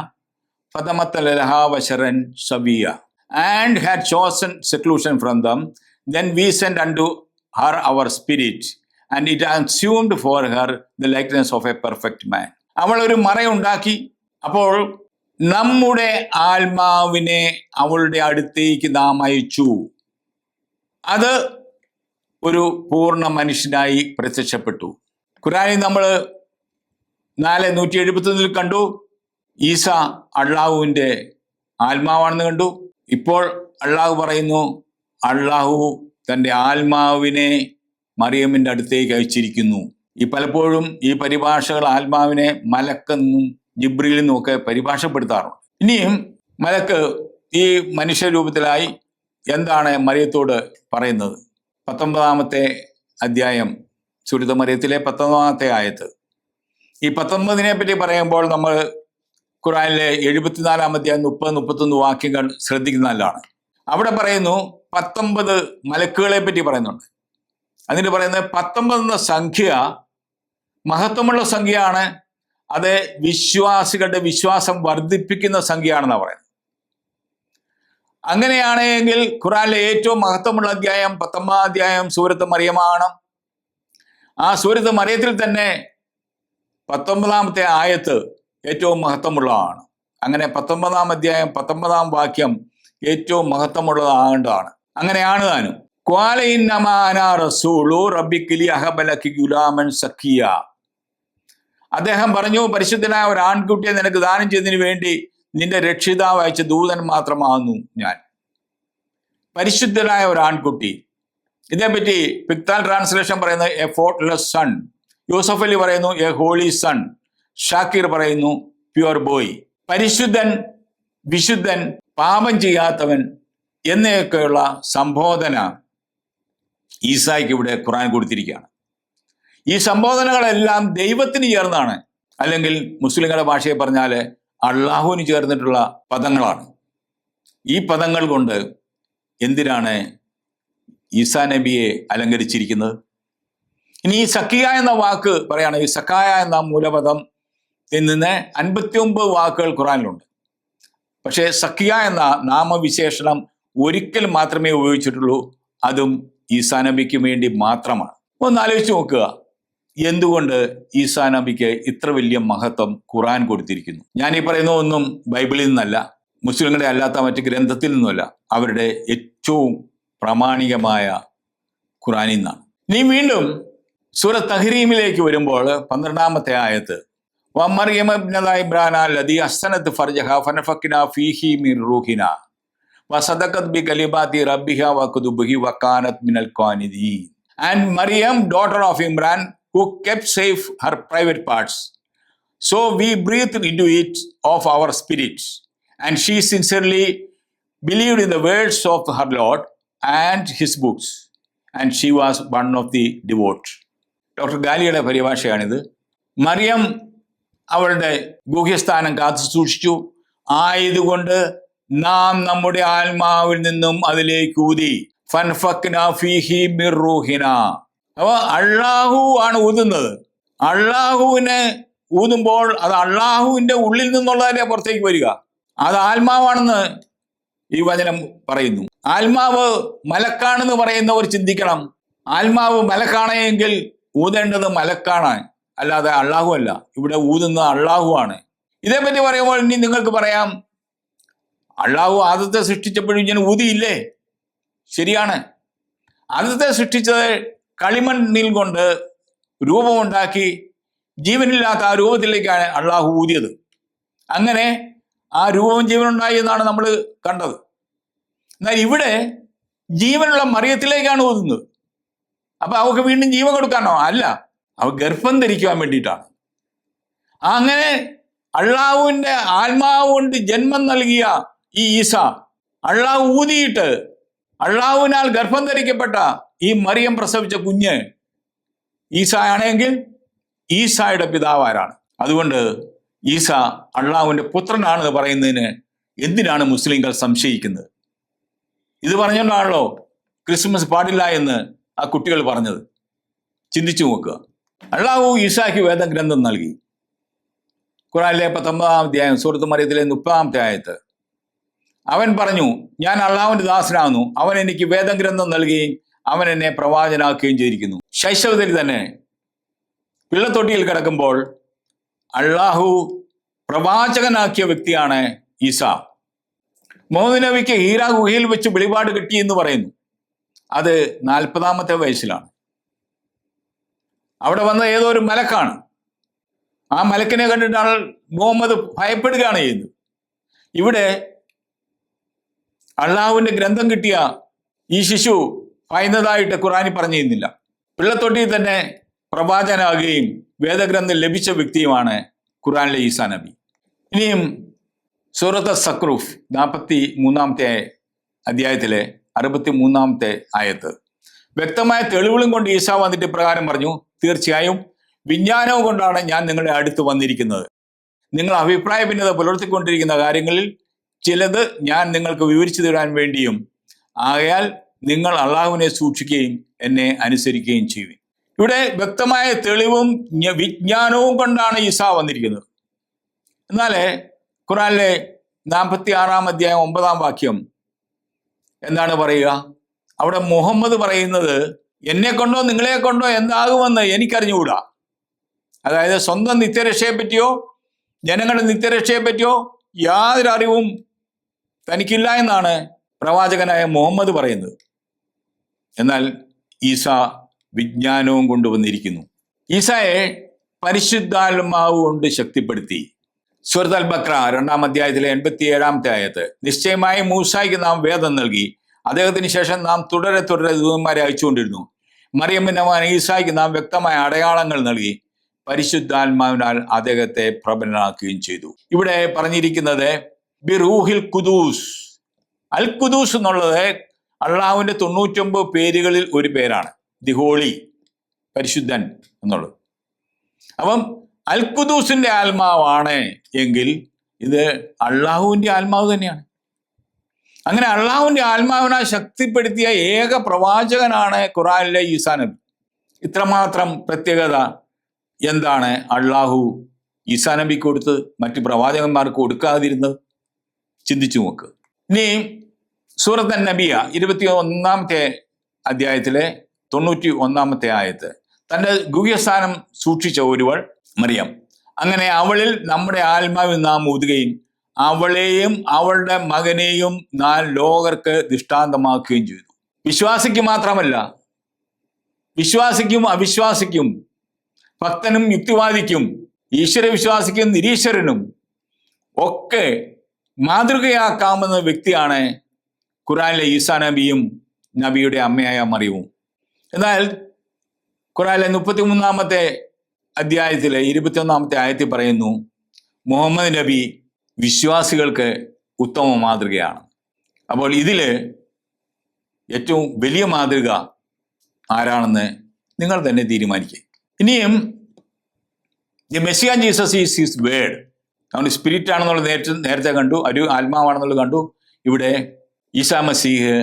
ഫതമത്തല ലഹാ ബശറൻ Saviya and had chosen seclusion from them. Then we sent unto her our spirit and it assumed for her the likeness of a perfect man. അവൾ ഒരു മറയുണ്ടാക്കി, അപ്പോൾ നമ്മുടെ ആത്മാവിനെ അവളുടെ അടുത്തേക്ക് നാം അയച്ചു. അത് ഒരു പൂർണ്ണ മനുഷ്യനായി പ്രത്യക്ഷപ്പെട്ടു. ഖുർആനിൽ നമ്മൾ 4:171 കണ്ടു ഈസ അള്ളാഹുവിൻ്റെ ആത്മാവാണെന്ന് കണ്ടു. ഇപ്പോൾ അള്ളാഹു പറയുന്നു അള്ളാഹു തൻ്റെ ആത്മാവിനെ മറിയമ്മിൻ്റെ അടുത്തേക്ക് അയച്ചിരിക്കുന്നു. ഈ പലപ്പോഴും ഈ പരിഭാഷകൾ ആത്മാവിനെ മലക്കെന്നും ജിബ്രീൽ നിന്നും ഒക്കെ പരിഭാഷപ്പെടുത്താറുണ്ട്. ഇനിയും മലക്ക് ഈ മനുഷ്യരൂപത്തിലായി എന്താണ് മറിയത്തോട് പറയുന്നത്? 19-ാമത്തെ അധ്യായം സൂറത്ത് മറിയത്തിലെ 19-ാമത്തെ ആയത്ത്. ഈ 19-നെ പറ്റി പറയുമ്പോൾ നമ്മൾ ഖുർആനിലെ 74-ാം അധ്യായം 30-31 വാക്യങ്ങൾ ശ്രദ്ധിക്കുന്ന നല്ലതാണ്. അവിടെ പറയുന്നു 19 മലക്കുകളെ പറ്റി പറയുന്നുണ്ട്. അതിന് പറയുന്നത് 19 എന്ന സംഖ്യ മഹത്വമുള്ള സംഖ്യയാണ്. അത് വിശ്വാസികളുടെ വിശ്വാസം വർദ്ധിപ്പിക്കുന്ന സംഖ്യയാണെന്നാണ് പറയുന്നത്. അങ്ങനെയാണെങ്കിൽ ഖുർആനിലെ ഏറ്റവും മഹത്വമുള്ള അധ്യായം 19-ാം അധ്യായം സൂറത്ത് മറിയമാണ്. ആ സൂറത്ത് മറിയത്തിൽ തന്നെ 19-ാമത്തെ ആയത്ത് ഏറ്റവും മഹത്വമുള്ളതാണ്. അങ്ങനെ 19-ാം അധ്യായം 19-ാം വാക്യം ഏറ്റവും മഹത്വമുള്ളതാകേണ്ടതാണ്. അങ്ങനെയാണ് താനും. അദ്ദേഹം പറഞ്ഞു, പരിശുദ്ധനായ ഒരു ആൺകുട്ടിയെ നിനക്ക് ദാനം ചെയ്തതിനു വേണ്ടി നിന്റെ രക്ഷിതാവ് അയച്ച ദൂതൻ മാത്രമാകുന്നു ഞാൻ. പരിശുദ്ധനായ ഒരു ആൺകുട്ടി. ഇതേപ്പറ്റി പിക്താൽ ട്രാൻസ്ലേഷൻ പറയുന്നത് എ ഫോർട്ട്ലെസ് സൺ, യൂസഫ് അലി പറയുന്നു എ ഹോളി സൺ, ഷാക്കിർ പറയുന്നു പ്യുവർ ബോയ്. പരിശുദ്ധൻ, വിശുദ്ധൻ, പാപം ചെയ്യാത്തവൻ എന്നൊക്കെയുള്ള സംബോധന ഈസായ്ക്ക് ഇവിടെ ഖുർആൻ കൊടുത്തിരിക്കുകയാണ്. ഈ സംബോധനകളെല്ലാം ദൈവത്തിന് ചേർന്നാണ്, അല്ലെങ്കിൽ മുസ്ലിങ്ങളുടെ ഭാഷയെ പറഞ്ഞാൽ അള്ളാഹുവിന് ചേർന്നിട്ടുള്ള പദങ്ങളാണ്. ഈ പദങ്ങൾ കൊണ്ട് എന്തിനാണ് ഈസാ നബിയെ അലങ്കരിച്ചിരിക്കുന്നത്? ഇനി ഈ സക്കിയ എന്ന വാക്ക് പറയാണ്. ഈ സക്കായ എന്ന മൂലപദം നിന്ന് 59 വാക്കുകൾ ഖുർആനിലുണ്ട്. പക്ഷേ സക്കിയ എന്ന നാമവിശേഷണം ഒരിക്കൽ മാത്രമേ ഉപയോഗിച്ചിട്ടുള്ളൂ. അതും ഈസാ നബിക്ക് വേണ്ടി മാത്രമാണ്. ഒന്ന് ആലോചിച്ച് നോക്കുക, എന്തുകൊണ്ട് ഈസാ നബിക്ക് ഇത്ര വലിയ മഹത്വം ഖുർആൻ കൊടുത്തിരിക്കുന്നു? ഞാൻ ഈ പറയുന്ന ഒന്നും ബൈബിളിൽ നിന്നല്ല, മുസ്ലിങ്ങളുടെ അല്ലാത്ത മറ്റ് ഗ്രന്ഥത്തിൽ നിന്നുമല്ല, അവരുടെ ഏറ്റവും പ്രാമാണികമായ ഖുർആനിൽ നിന്നാണ്. ഇനി വീണ്ടും സൂറത്ത് തഹ്രീമിലേക്ക് വരുമ്പോൾ 12-ാമത്തെ ആയത്ത്. ومريم ابنة عمران الذي أحسنت فرجها فنفخنا فيه من روحنا وصدقت بكلمات ربها وكتبه وكانت من القانتين. And Maryam, daughter of Imran, who kept safe her private parts, so we breathed into it of our spirits, and she sincerely believed in the words of her Lord and his books, and she was one of the devout. Doctor ഗാലിയുടെ പരിഭാഷയാണിത്. മറിയം അവളുടെ ഗുഹ്യസ്ഥാനം കാത്തു സൂക്ഷിച്ചു, ആയതുകൊണ്ട് നാം നമ്മുടെ ആത്മാവിൽ നിന്നും അതിലേക്ക് ഊതി. ഫൻഫക്നാ ഫീഹി മിർ റൂഹിനാ. അപ്പോൾ അള്ളാഹു ആണ് ഊതുന്നത്. അള്ളാഹുവിനെ ഊതുമ്പോൾ അത് അള്ളാഹുവിൻ്റെ ഉള്ളിൽ നിന്നുള്ളതല്ലേ പുറത്തേക്ക് വരിക. അത് ആത്മാവാണെന്ന് ഈ വചനം പറയുന്നു. ആത്മാവ് മലക്കാണെന്ന് പറയുന്നവർ ചിന്തിക്കണം. ആത്മാവ് മലക്കാണെങ്കിൽ ഊതേണ്ടത് മലക്കാണ്, അല്ലാതെ അള്ളാഹു അല്ല. ഇവിടെ ഊതുന്ന അള്ളാഹു ആണ്. ഇതേപ്പറ്റി പറയുമ്പോൾ ഇനി നിങ്ങൾക്ക് പറയാം, അള്ളാഹു ആദത്തെ സൃഷ്ടിച്ചപ്പോഴും ഇങ്ങനെ ഊതിയില്ലേ? ശരിയാണ്. ആദത്തെ സൃഷ്ടിച്ചത് കളിമണ്ണിൽ കൊണ്ട് രൂപമുണ്ടാക്കി ജീവനില്ലാത്ത ആ രൂപത്തിലേക്കാണ് അള്ളാഹു ഊതിയത്. അങ്ങനെ ആ രൂപവും ജീവനുണ്ടായി എന്നാണ് നമ്മൾ കണ്ടത്. എന്നാൽ ഇവിടെ ജീവനുള്ള മറിയത്തിലേക്കാണ് ഊതുന്നത്. അപ്പൊ അവൾക്ക് വീണ്ടും ജീവൻ കൊടുക്കാനോ? അല്ല, അവ ഗർഭം ധരിക്കുവാൻ വേണ്ടിയിട്ടാണ്. അങ്ങനെ അള്ളാഹുവിന്റെ ആത്മാവ് കൊണ്ട് ജന്മം നൽകിയ ഈ ഈസ, അള്ളാഹു ഊതിയിട്ട് അള്ളാഹുവിനാൽ ഗർഭം ധരിക്കപ്പെട്ട ഈ മറിയം പ്രസവിച്ച കുഞ്ഞ് ഈസായാണെങ്കിൽ ഈസായുടെ പിതാവ് ആരാണ്? അതുകൊണ്ട് ഈസ അള്ളാഹുവിന്റെ പുത്രനാണെന്ന് പറയുന്നതിന് എന്തിനാണ് മുസ്ലിങ്ങൾ സംശയിക്കുന്നത്? ഇത് പറഞ്ഞുകൊണ്ടാണല്ലോ ക്രിസ്മസ് പാടില്ല എന്ന് ആ കുട്ടികൾ പറഞ്ഞത്. ചിന്തിച്ചു നോക്കുക. അള്ളാഹു ഈസായ്ക്ക് വേദഗ്രന്ഥം നൽകി. ഖുർആനിലെ 19-ാം അധ്യായം സൂറത്ത് മറിയത്തിലെ 30-ാമത്തെ ആയത്ത്, അവൻ പറഞ്ഞു, ഞാൻ അള്ളാഹുവിന്റെ ദാസനാകുന്നു, അവൻ എനിക്ക് വേദഗ്രന്ഥം നൽകുകയും അവൻ എന്നെ പ്രവാചനാക്കുകയും ചെയ്തിരിക്കുന്നു. ശൈശവത്തിൽ തന്നെ പിള്ളത്തൊട്ടിയിൽ കിടക്കുമ്പോൾ അള്ളാഹു പ്രവാചകനാക്കിയ വ്യക്തിയാണ് ഈസ. മുഹമ്മദ് നബിക്ക് ഹീറാ ഗുഹയിൽ വെച്ച് വെളിപാട് കിട്ടി എന്ന് പറയുന്നു. അത് 40-ാമത്തെ വയസ്സിലാണ്. അവിടെ വന്ന ഏതോ ഒരു മലക്കാണ്. ആ മലക്കിനെ കണ്ടിട്ടാണ് മുഹമ്മദ് ഭയപ്പെടുകയാണ് ചെയ്യുന്നത്. ഇവിടെ അള്ളാഹുവിന്റെ ഗ്രന്ഥം കിട്ടിയ ഈ ശിശു ഭയന്നതായിട്ട് ഖുർആനിൽ പറഞ്ഞിരുന്നില്ല. പിള്ളത്തൊട്ടിയിൽ തന്നെ പ്രവാചകനാകുകയും വേദഗ്രന്ഥം ലഭിച്ച വ്യക്തിയുമാണ് ഖുർആനിലെ ഈസാ നബി. ഇനിയും സൂറത്ത് സക്രൂഫ് 43-ാമത്തെ അധ്യായത്തിലെ 63-ാമത്തെ ആയത്ത്, വ്യക്തമായ തെളിവുകളും കൊണ്ട് ഈസ വന്നിട്ട് ഇപ്രകാരം പറഞ്ഞു, തീർച്ചയായും വിജ്ഞാനവും കൊണ്ടാണ് ഞാൻ നിങ്ങളുടെ അടുത്ത് വന്നിരിക്കുന്നത്. നിങ്ങൾ അഭിപ്രായ ഭിന്നത പുലർത്തിക്കൊണ്ടിരിക്കുന്ന കാര്യങ്ങളിൽ ചിലത് ഞാൻ നിങ്ങൾക്ക് വിവരിച്ചു തരാൻ വേണ്ടിയും, ആകയാൽ നിങ്ങൾ അള്ളാഹുവിനെ സൂക്ഷിക്കുകയും എന്നെ അനുസരിക്കുകയും ചെയ്യും. ഇവിടെ വ്യക്തമായ തെളിവും വിജ്ഞാനവും കൊണ്ടാണ് ഈസ വന്നിരിക്കുന്നത്. എന്നാൽ ഖുർആനിലെ 46-ാം അധ്യായം 9-ാം വാക്യം എന്താണ് പറയുക? അവിടെ മുഹമ്മദ് പറയുന്നത്, എന്നെ കൊണ്ടോ നിങ്ങളെ കൊണ്ടോ എന്താകുമെന്ന് എനിക്കറിഞ്ഞുകൂടാ. അതായത് സ്വന്തം നിത്യരക്ഷയെ പറ്റിയോ ജനങ്ങളുടെ നിത്യരക്ഷയെ പറ്റിയോ യാതൊരു അറിവും തനിക്കില്ല എന്നാണ് പ്രവാചകനായ മുഹമ്മദ് പറയുന്നത്. എന്നാൽ ഈസ വിജ്ഞാനവും കൊണ്ടുവന്നിരിക്കുന്നു. ഈസയെ പരിശുദ്ധാത്മാവ് കൊണ്ട് ശക്തിപ്പെടുത്തി. സൂറത്ത് അൽ ബഖറ 2-ാം അധ്യായത്തിലെ 87-ാമത്തെ ആയത്ത്, നിശ്ചയമായി മൂസായ്ക്ക് നാം വേദം നൽകി, അദ്ദേഹത്തിന് ശേഷം നാം തുടരെ ദൂതന്മാരെ അയച്ചുകൊണ്ടിരുന്നു. മറിയമ്മിന്റെ മകൻ ഈസായ്ക്ക് നാം വ്യക്തമായ അടയാളങ്ങൾ നൽകി, പരിശുദ്ധാത്മാവിനാൽ അദ്ദേഹത്തെ പ്രബലനാക്കുകയും ചെയ്തു. ഇവിടെ പറഞ്ഞിരിക്കുന്നത് ബി റൂഹിൽ ഖുദൂസ്. അൽ ഖുദൂസ് എന്നുള്ളത് അള്ളാഹുവിന്റെ 99 പേരുകളിൽ ഒരു പേരാണ്, ദി ഹോളി, പരിശുദ്ധൻ എന്നുള്ളത്. അപ്പം അൽ ഖുദൂസിന്റെ ആത്മാവാണ് എങ്കിൽ ഇത് അള്ളാഹുവിന്റെ ആത്മാവ് തന്നെയാണ്. അങ്ങനെ അള്ളാഹുവിന്റെ ആത്മാവിനാൽ ശക്തിപ്പെടുത്തിയ ഏക പ്രവാചകനാണ് ഖുർആനിലെ ഈസാ നബി. ഇത്രമാത്രം പ്രത്യേകത എന്താണ് അള്ളാഹു ഈസാ നബിക്ക് കൊടുത്ത് മറ്റ് പ്രവാചകന്മാർക്ക് കൊടുക്കാതിരുന്നത്? ചിന്തിച്ചു നോക്ക്. ഇനി സൂറത്ത് നബിയ 21-ാമത്തെ അധ്യായത്തിലെ 91-ാമത്തെ ആയത്ത്, തൻ്റെ ഗുഹ്യസ്ഥാനം സൂക്ഷിച്ച ഒരുവൾ മറിയം, അങ്ങനെ അവളിൽ നമ്മുടെ ആത്മാവിൽ നാം ഊതുകയും അവളെയും അവളുടെ മകനെയും നാം ലോകർക്ക് ദൃഷ്ടാന്തമാക്കുകയും ചെയ്തു. വിശ്വാസിക്ക് മാത്രമല്ല, വിശ്വാസിക്കും അവിശ്വാസിക്കും, ഭക്തനും യുക്തിവാദിക്കും, ഈശ്വര വിശ്വാസിക്കും നിരീശ്വരനും ഒക്കെ മാതൃകയാക്കാവുന്ന വ്യക്തിയാണ് ഖുർആനിലെ ഈസാ നബിയും നബിയുടെ അമ്മയായ മറിയവും. എന്നാൽ ഖുർആനിലെ 33-ാമത്തെ അധ്യായത്തിലെ 21-ാമത്തെ ആയത്തിൽ പറയുന്നു, മുഹമ്മദ് നബി വിശ്വാസികൾക്ക് ഉത്തമ മാതൃകയാണ്. അപ്പോൾ ഇതില് ഏറ്റവും വലിയ മാതൃക ആരാണെന്ന് നിങ്ങൾ തന്നെ തീരുമാനിക്കുക. ഇനിയും the Messiah Jesus is his word. അവൻ സ്പിരിറ്റ് ആണെന്നുള്ളത് നേരത്തെ കണ്ടു, ഒരു ആത്മാവാണെന്നുള്ളത് കണ്ടു. ഇവിടെ ഈസാ മസീഹ്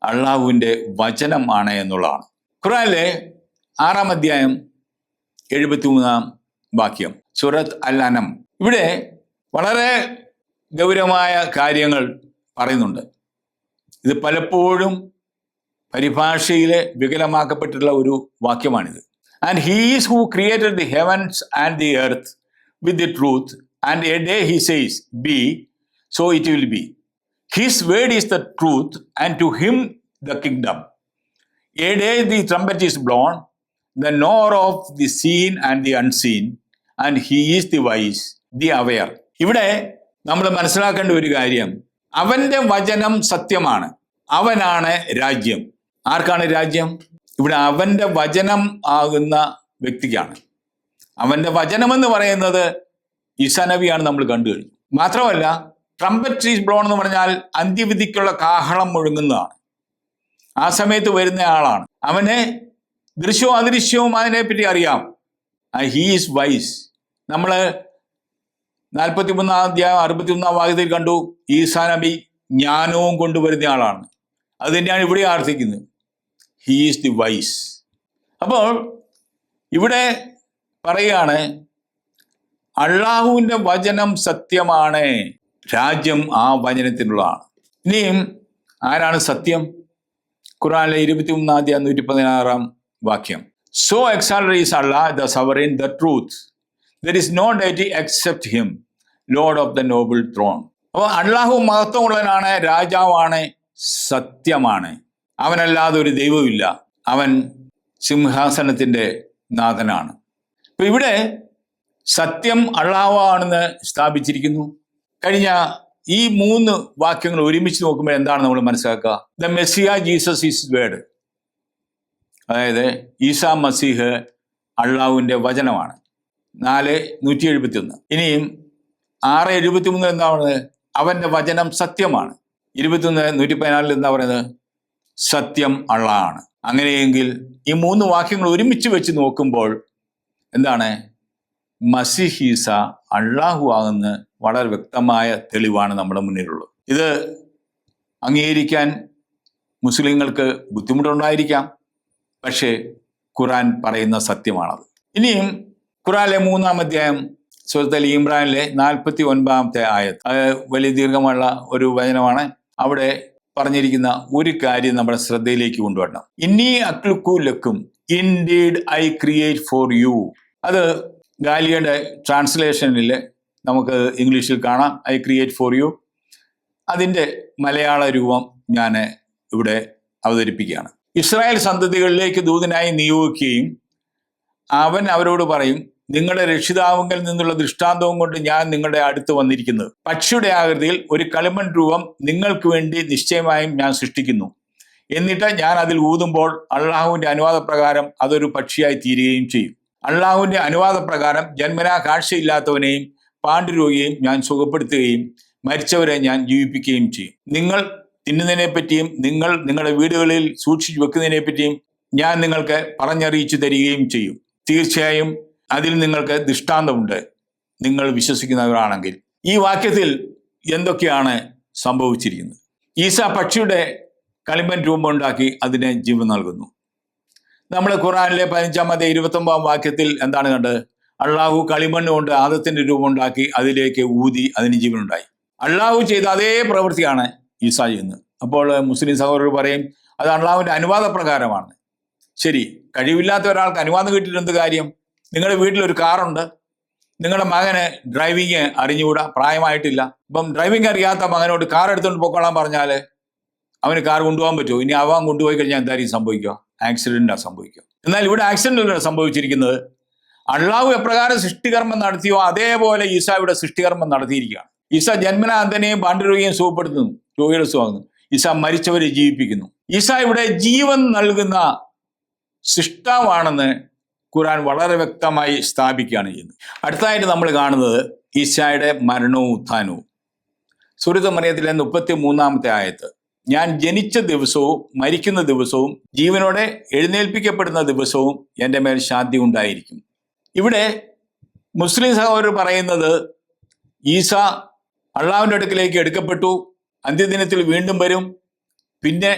അള്ളാഹുവിൻ്റെ വചനം ആണ് എന്നുള്ളതാണ്. ഖുർആനിലെ 6-ാം അധ്യായം 73-ാം വാക്യം, സൂറത്ത് അൽ അനം. ഇവിടെ വളരെ ഗൗരവമായ കാര്യങ്ങൾ പറയുന്നുണ്ട്. ഇത് പലപ്പോഴും പരിഭാഷയിൽ വികലമാക്കപ്പെട്ടിട്ടുള്ള ഒരു വാക്യമാണിത്. And he's who created the heavens and the earth with the truth and a day he says be, so it will be. His word is the truth, and to him the kingdom. A day the trumpet is blown, the knower of the seen and the unseen, and he is the wise, the aware. ഇവിടെ നമ്മൾ മനസ്സിലാക്കേണ്ട ഒരു കാര്യം, അവന്റെ വചനം സത്യമാണ്, അവനാണ് രാജ്യം. ആർക്കാണ് രാജ്യം? ഇവിടെ അവന്റെ വചനം ആകുന്ന വ്യക്തിക്കാണ്. അവന്റെ വചനമെന്ന് പറയുന്നത് ഈസാ നബിയാണ്, നമ്മൾ കണ്ടു കഴിഞ്ഞു. മാത്രമല്ല, ട്രംപറ്റ് ഈസ് ബ്ലോൺ എന്ന് പറഞ്ഞാൽ അന്ത്യവിധിക്കുള്ള കാഹളം മുഴങ്ങുന്നതാണ്. ആ സമയത്ത് വരുന്ന ആളാണ്. അവന് ദൃശ്യവും അദൃശ്യവും അതിനെപ്പറ്റി അറിയാം. He is vice. നമ്മൾ 43 അധ്യായം 61 വാക്യത്തിൽ കണ്ടു, ഈസാ നബി ജ്ഞാനവും കൊണ്ടുവരുന്ന ആളാണ്. അത് തന്നെയാണ് ഇവിടെ ആർത്ഥിക്കുന്നത്. He is the wise. അപ്പോൾ ഇവിടെ പറയുകയാണ്, അള്ളാഹുവിൻ്റെ വചനം സത്യമാണ്, രാജ്യം ആ വചനത്തിനുള്ളതാണ്. ഇനിയും ആരാണ് സത്യം? ഖുർആനിലെ 23 അധ്യായം 116 വാക്യം. So exalted is Allah, the sovereign, the truth. There is no deity except him, Lord of the noble throne. അപ്പോൾ അള്ളാഹു മഹത്വമുള്ളവനാണ്, രാജാവാണ്, സത്യമാണ്. അവനല്ലാതെ ഒരു ദൈവമില്ല. അവൻ സിംഹാസനത്തിൻ്റെ നാഥനാണ്. അപ്പൊ ഇവിടെ സത്യം അള്ളാഹു ആണെന്ന് സ്ഥാപിച്ചിരിക്കുന്നു. കഴിഞ്ഞ ഈ 3 വാക്യങ്ങൾ ഒരുമിച്ച് നോക്കുമ്പോൾ എന്താണ് നമ്മൾ മനസ്സിലാക്കുക? The Messiah Jesus is word. അതായത് ഈസാ മസീഹ് അള്ളാഹുവിൻ്റെ വചനമാണ്. 4:171. ഇനിയും 6:73 എന്താ പറയുന്നത്? അവൻ്റെ വചനം സത്യമാണ്. 21:114 എന്താ പറയുന്നത്? സത്യം അള്ളാഹാണ്. അങ്ങനെയെങ്കിൽ ഈ 3 വാക്യങ്ങൾ ഒരുമിച്ച് വെച്ച് നോക്കുമ്പോൾ എന്താണ്? മസീഹ് ഈസ അള്ളാഹു ആകുന്ന വളരെ വ്യക്തമായ തെളിവാണ് നമ്മുടെ മുന്നിലുള്ളത്. ഇത് അംഗീകരിക്കാൻ മുസ്ലിങ്ങൾക്ക് ബുദ്ധിമുട്ടുണ്ടായിരിക്കാം, പക്ഷേ ഖുർആൻ പറയുന്ന സത്യമാണത്. ഇനിയും ഖുർആനിലെ 3-ാം അധ്യായം സൂറത്ത് അൽ ഇമ്രാനിലെ 49-ാമത്തെ ആയത്ത്, അത് വലിയ ദീർഘമുള്ള ഒരു വചനമാണ്. അവിടെ പറഞ്ഞിരിക്കുന്ന ഒരു കാര്യം നമ്മുടെ ശ്രദ്ധയിലേക്ക് കൊണ്ടുവരണം. ഇന്നി അക്ലുക്കു ലക്കും indeed I create for you. അത് ഗാലിയുടെ ട്രാൻസ്ലേഷനിൽ നമുക്ക് ഇംഗ്ലീഷിൽ കാണാം, ഐ ക്രിയേറ്റ് ഫോർ യു. അതിൻ്റെ മലയാള രൂപം ഞാൻ ഇവിടെ അവതരിപ്പിക്കുകയാണ്. ഇസ്രായേൽ സന്തതികളിലേക്ക് ദൂതനായി നിയോഗിക്കുകയും അവൻ അവരോട് പറയും, നിങ്ങളുടെ രക്ഷിതാവിങ്കിൽ നിന്നുള്ള ദൃഷ്ടാന്തവും കൊണ്ട് ഞാൻ നിങ്ങളുടെ അടുത്ത് വന്നിരിക്കുന്നത്. പക്ഷിയുടെ ആകൃതിയിൽ ഒരു കളിമൺ രൂപം നിങ്ങൾക്ക് വേണ്ടി നിശ്ചയമായും ഞാൻ സൃഷ്ടിക്കുന്നു. എന്നിട്ട് ഞാൻ അതിൽ ഊതുമ്പോൾ അള്ളാഹുവിൻ്റെ അനുവാദപ്രകാരം അതൊരു പക്ഷിയായി തീരുകയും ചെയ്യും. അള്ളാഹുവിൻ്റെ അനുവാദപ്രകാരം ജന്മനാ കാഴ്ചയില്ലാത്തവനെയും പാണ്ഡുരോഗിയെയും ഞാൻ സുഖപ്പെടുത്തുകയും മരിച്ചവരെ ഞാൻ ജീവിപ്പിക്കുകയും ചെയ്യും. നിങ്ങൾ തിന്നുന്നതിനെ പറ്റിയും നിങ്ങൾ നിങ്ങളുടെ വീടുകളിൽ സൂക്ഷിച്ചു വെക്കുന്നതിനെ പറ്റിയും ഞാൻ നിങ്ങൾക്ക് പറഞ്ഞറിയിച്ചു തരികയും ചെയ്യും. തീർച്ചയായും അതിൽ നിങ്ങൾക്ക് ദൃഷ്ടാന്തമുണ്ട്, നിങ്ങൾ വിശ്വസിക്കുന്നവരാണെങ്കിൽ. ഈ വാക്യത്തിൽ എന്തൊക്കെയാണ് സംഭവിച്ചിരിക്കുന്നത്? ഈസാ പക്ഷിയുടെ കളിമൺ രൂപമുണ്ടാക്കി അതിനെ ജീവൻ നൽകുന്നു. നമ്മൾ ഖുർആനിലെ 15-ാം അധ്യായം 29-ാം വാക്യത്തിൽ എന്താണ് കണ്ടത്? അള്ളാഹു കളിമണ്ണ് കൊണ്ട് ആദത്തിന്റെ രൂപമുണ്ടാക്കി അതിലേക്ക് ഊതി അതിന് ജീവനുണ്ടായി. അള്ളാഹു ചെയ്ത അതേ പ്രവൃത്തിയാണ് ഈസാ ചെയ്യുന്നത്. അപ്പോൾ മുസ്ലിം സഹോദരർ പറയും, അത് അള്ളാഹുവിൻ്റെ അനുവാദപ്രകാരമാണ്. ശരി, കഴിവില്ലാത്ത ഒരാൾക്ക് അനുവാദം കിട്ടിയിട്ട് എന്ത് കാര്യം? നിങ്ങളുടെ വീട്ടിലൊരു കാറുണ്ട്, നിങ്ങളുടെ മകന് ഡ്രൈവിങ് അറിഞ്ഞുകൂടാ, പ്രായമായിട്ടില്ല. അപ്പം ഡ്രൈവിങ് അറിയാത്ത മകനോട് കാർ എടുത്തുകൊണ്ട് പോയിക്കൊള്ളാൻ പറഞ്ഞാൽ അവന് കാർ കൊണ്ടുപോകാൻ പറ്റുമോ? ഇനി അവൻ കൊണ്ടുപോയി കഴിഞ്ഞാൽ എന്തായിരിക്കും സംഭവിക്കുക? ആക്സിഡന്റാണ് സംഭവിക്കുക. എന്നാൽ ഇവിടെ ആക്സിഡന്റ് സംഭവിച്ചിരിക്കുന്നത് അള്ളാഹു എപ്രകാരം സൃഷ്ടികർമ്മം നടത്തിയോ അതേപോലെ ഈസാ ഇവിടെ സൃഷ്ടികർമ്മം നടത്തിയിരിക്കുകയാണ്. ഈസാ ജന്മനാ അന്ധനെയും പാണ്ഡുരോഗിയെയും സുഖപ്പെടുത്തുന്നു, രോഗികളെ സുഖമാകുന്നു. ഈസാ മരിച്ചവരെ ജീവിപ്പിക്കുന്നു. ഈസാ ഇവിടെ ജീവൻ നൽകുന്ന സൃഷ്ടാവാണെന്ന് ഖുർആൻ വളരെ വ്യക്തമായി സ്ഥാപിക്കുകയാണ് ചെയ്യുന്നത്. അടുത്തതായിട്ട് നമ്മൾ കാണുന്നത് ഈശായുടെ മരണവും ഉത്ഥാനവും. സൂറത്ത് മറിയത്തിലെ 33-ാമത്തെ ആയത്ത്, ഞാൻ ജനിച്ച ദിവസവും മരിക്കുന്ന ദിവസവും ജീവനോടെ എഴുന്നേൽപ്പിക്കപ്പെടുന്ന ദിവസവും എൻ്റെ മേൽ ശാന്തി ഉണ്ടായിരിക്കും. ഇവിടെ മുസ്ലിം സഹോദരർ പറയുന്നത് ഈസ അള്ളാഹുവിൻ്റെ അടുക്കിലേക്ക് എടുക്കപ്പെട്ടു, അന്ത്യദിനത്തിൽ വീണ്ടും വരും, പിന്നെ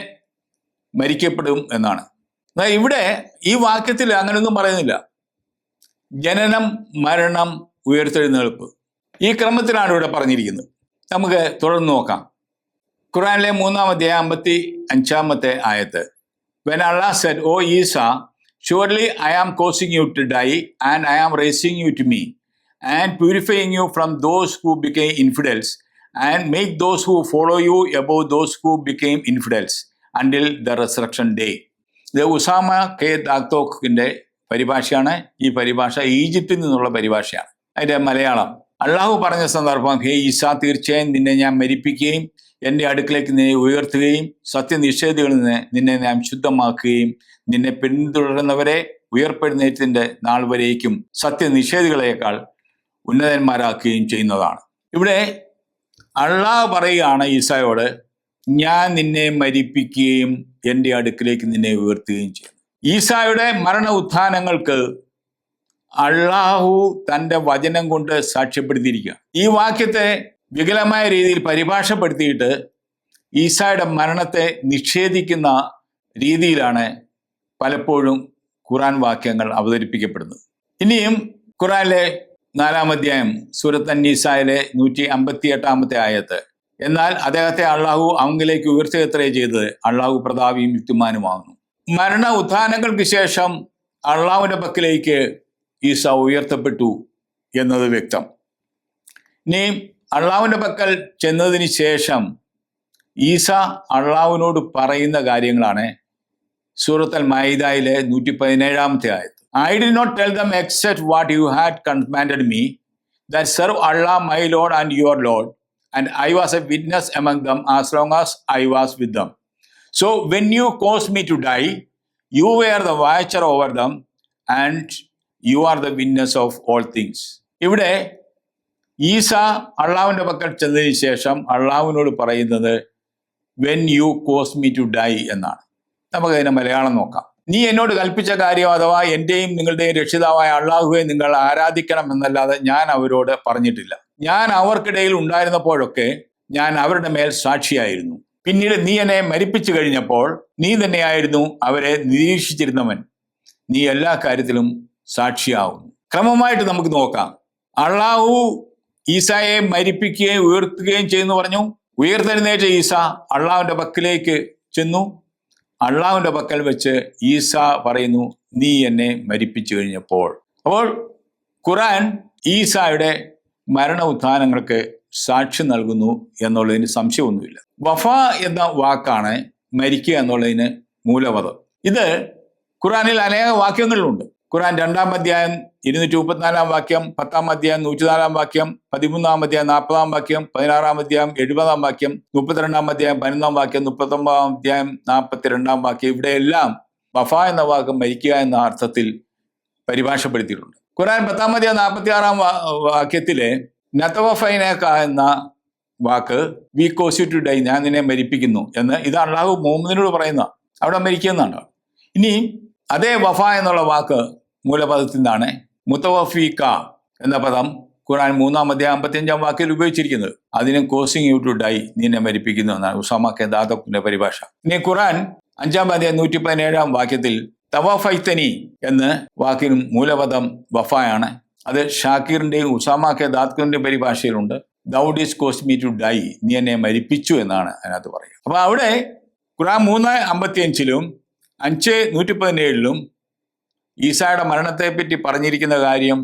മരിക്കപ്പെടും എന്നാണ്. എന്നാൽ ഇവിടെ ഈ വാക്യത്തിൽ അങ്ങനെയൊന്നും പറയുന്നില്ല. ജനനം, മരണം, ഉയർത്തെഴുന്നേൽപ്പ്, ഈ ക്രമത്തിലാണ് ഇവിടെ പറഞ്ഞിരിക്കുന്നത്. നമുക്ക് തുടർന്ന് നോക്കാം. ഖുർആനിലെ 3-ാം അധ്യായം 55-ാമത്തെ ആയത്ത്, When Allah said, O Isa, surely I am causing you to die and I am raising you to me and purifying you from those who became infidels and make those who follow you above those who became infidels until the resurrection day. ഇത് Usama K ദാക്തോക്കിൻ്റെ പരിഭാഷയാണ്. ഈ പരിഭാഷ ഈജിപ്തിൽ നിന്നുള്ള പരിഭാഷയാണ്. അതിൻ്റെ മലയാളം: അള്ളാഹു പറഞ്ഞ സന്ദർഭം: ഹേ ഈസാ, തീർച്ചയായും നിന്നെ ഞാൻ മരിപ്പിക്കുകയും എൻ്റെ അടുക്കിലേക്ക് നിന്നെ ഉയർത്തുകയും സത്യനിഷേധികളിൽ നിന്ന് നിന്നെ ഞാൻ ശുദ്ധമാക്കുകയും നിന്നെ പിന്തുടരുന്നവരെ ഉയർപ്പെടുന്നേറ്റത്തിൻ്റെ നാൾ വരേക്കും സത്യനിഷേധികളെക്കാൾ ഉന്നതന്മാരാക്കുകയും ചെയ്യുന്നതാണ്. ഇവിടെ അള്ളാഹ് പറയുകയാണ് ഈസായോട്, ഞാൻ നിന്നെ മരിപ്പിക്കുകയും എൻ്റെ അടുക്കിലേക്ക് നിന്നെ ഉയർത്തുകയും ചെയ്യും. ഈസായുടെ മരണ ഉത്ഥാനങ്ങൾക്ക് അള്ളാഹു തൻ്റെ വചനം കൊണ്ട് സാക്ഷ്യപ്പെടുത്തിയിരിക്കുക. ഈ വാക്യത്തെ വികലമായ രീതിയിൽ പരിഭാഷപ്പെടുത്തിയിട്ട് ഈസായുടെ മരണത്തെ നിഷേധിക്കുന്ന രീതിയിലാണ് പലപ്പോഴും ഖുർആൻ വാക്യങ്ങൾ അവതരിപ്പിക്കപ്പെടുന്നത്. ഇനിയും ഖുർആനിലെ 4-ാം അധ്യായം സൂറത്ത് അന്നീസായിലെ 158-ാമത്തെ ആയത്ത്: എന്നാൽ അദ്ദേഹത്തെ അള്ളാഹു അവങ്കിലേക്ക് ഉയർത്തുകയത്രേ ചെയ്തത്, അള്ളാഹു പ്രതാപിയും യുക്തിമാനുമാകുന്നു. മരണ ഉത്ഥാനങ്ങൾക്ക് ശേഷം അള്ളാഹുവിൻ്റെ പക്കലേക്ക് ഈസ ഉയർത്തപ്പെട്ടു എന്നത് വ്യക്തം. ഇനി അള്ളാഹുവിൻ്റെ പക്കൽ ചെന്നതിന് ശേഷം ഈസ അള്ളാഹുവിനോട് പറയുന്ന കാര്യങ്ങളാണ് സൂറത്ത് അൽ മാഇദയിലെ 117-ാമത്തെ ആയത്ത്. I did not tell them except what you had commanded me, that serve Allah my Lord and your Lord, and I was a witness among them as long as I was with them. So when you caused me to die, you were the watcher over them, and you are the witness of all things. ഇവിടെ ഈസ അള്ളാഹുവിൻ്റെ പക്കൽ ചെന്നതിന് ശേഷം അള്ളാഹുവിനോട് പറയുന്നത് when you caused me to die എന്നാണ്. നമുക്കതിൻ്റെ മലയാളം നോക്കാം. നീ എന്നോട് കൽപ്പിച്ച കാര്യം, അഥവാ എൻ്റെയും നിങ്ങളുടെയും രക്ഷിതാവായ അള്ളാഹുവെ നിങ്ങൾ ആരാധിക്കണം എന്നല്ലാതെ ഞാൻ അവരോട് പറഞ്ഞിട്ടില്ല. ഞാൻ അവർക്കിടയിൽ ഉണ്ടായിരുന്നപ്പോഴൊക്കെ ഞാൻ അവരുടെ മേൽ സാക്ഷിയായിരുന്നു. പിന്നീട് നീ എന്നെ മരിപ്പിച്ചു കഴിഞ്ഞപ്പോൾ നീ തന്നെയായിരുന്നു അവരെ നിരീക്ഷിച്ചിരുന്നവൻ. നീ എല്ലാ കാര്യത്തിലും സാക്ഷിയാവുന്നു. ക്രമമായിട്ട് നമുക്ക് നോക്കാം. അള്ളാഹു ഈസായെ മരിപ്പിക്കുകയും ഉയർത്തുകയും ചെയ്യുന്നു പറഞ്ഞു. ഉയർത്തെഴുന്നേറ്റ ഈസ അള്ളാഹുവിൻ്റെ പക്കലേക്ക് ചെന്നു. അള്ളാഹുവിൻ്റെ പക്കൽ വെച്ച് ഈസ പറയുന്നു, നീ എന്നെ മരിപ്പിച്ചു കഴിഞ്ഞപ്പോൾ. അപ്പോൾ ഖുർആൻ ഈസായുടെ മരണ ഉത്ഥാനങ്ങൾക്ക് സാക്ഷ്യം നൽകുന്നു എന്നുള്ളതിന് സംശയമൊന്നുമില്ല. വഫ എന്ന വാക്കാണ് മരിക്കുക എന്നുള്ളതിന് മൂലപദം. ഇത് ഖുർആനിൽ അനേക വാക്യങ്ങളിലുണ്ട്. ഖുർആൻ 2-ാം അധ്യായം 234-ാം വാക്യം, 10-ാം അധ്യായം 104-ാം വാക്യം, 13-ാം അധ്യായം 40-ാം വാക്യം, 16-ാം അധ്യായം 70-ാം വാക്യം, 32-ാം അധ്യായം 11-ാം വാക്യം, 39-ാം അധ്യായം 42-ാം വാക്യം. ഇവിടെയെല്ലാം വഫ എന്ന വാക്ക് മരിക്കുക എന്ന അർത്ഥത്തിൽ പരിഭാഷപ്പെടുത്തിയിട്ടുണ്ട്. ഖുർആൻ 10-ാം അധ്യായം 46-ാം വാക്യത്തിലെ നതവഫൈനക എന്ന വാക്ക് we cause you to die, ഞാൻ നിന്നെ മരിപ്പിക്കുന്നു എന്ന്, ഇത് അള്ളാഹു മുഹമ്മദിനോട് പറയുന്ന, അവിടെ മരിക്കുന്നുണ്ട്. ഇനി അതേ വഫ എന്നുള്ള വാക്ക് മൂലപദത്തിൽ നിന്നാണ് മുത്തവഫീക എന്ന പദം ഖുർആൻ 3-ാം അധ്യായം 55-ാം വാക്കിൽ ഉപയോഗിച്ചിരിക്കുന്നത്. അതിന് കോസിങ് യു ടു ഡൈ, നിന്നെ മരിപ്പിക്കുന്നു എന്നാണ് ഉസാമ കെ ദാദത്തിന്റെ പരിഭാഷ. ഇനി ഖുർആൻ 5-ാം അധ്യായം 117-ാം വാക്യത്തിൽ തവഫൈത്തനി എന്ന വാക്കിനും മൂലപദം വഫയാണ്. അത് ഷാക്കിറിന്റെയും ഉസാമ കെ ദാദത്തിന്റെയും പരിഭാഷയിലുണ്ട്. Thou is caused me to die, നീ എന്നെ മരിപ്പിച്ചു എന്നാണ് അതിനകത്ത് പറയുക. അപ്പൊ അവിടെ ഖുർആൻ 3:55-ലും 5:117-ലും ഈസായുടെ മരണത്തെപ്പറ്റി പറഞ്ഞിരിക്കുന്ന കാര്യം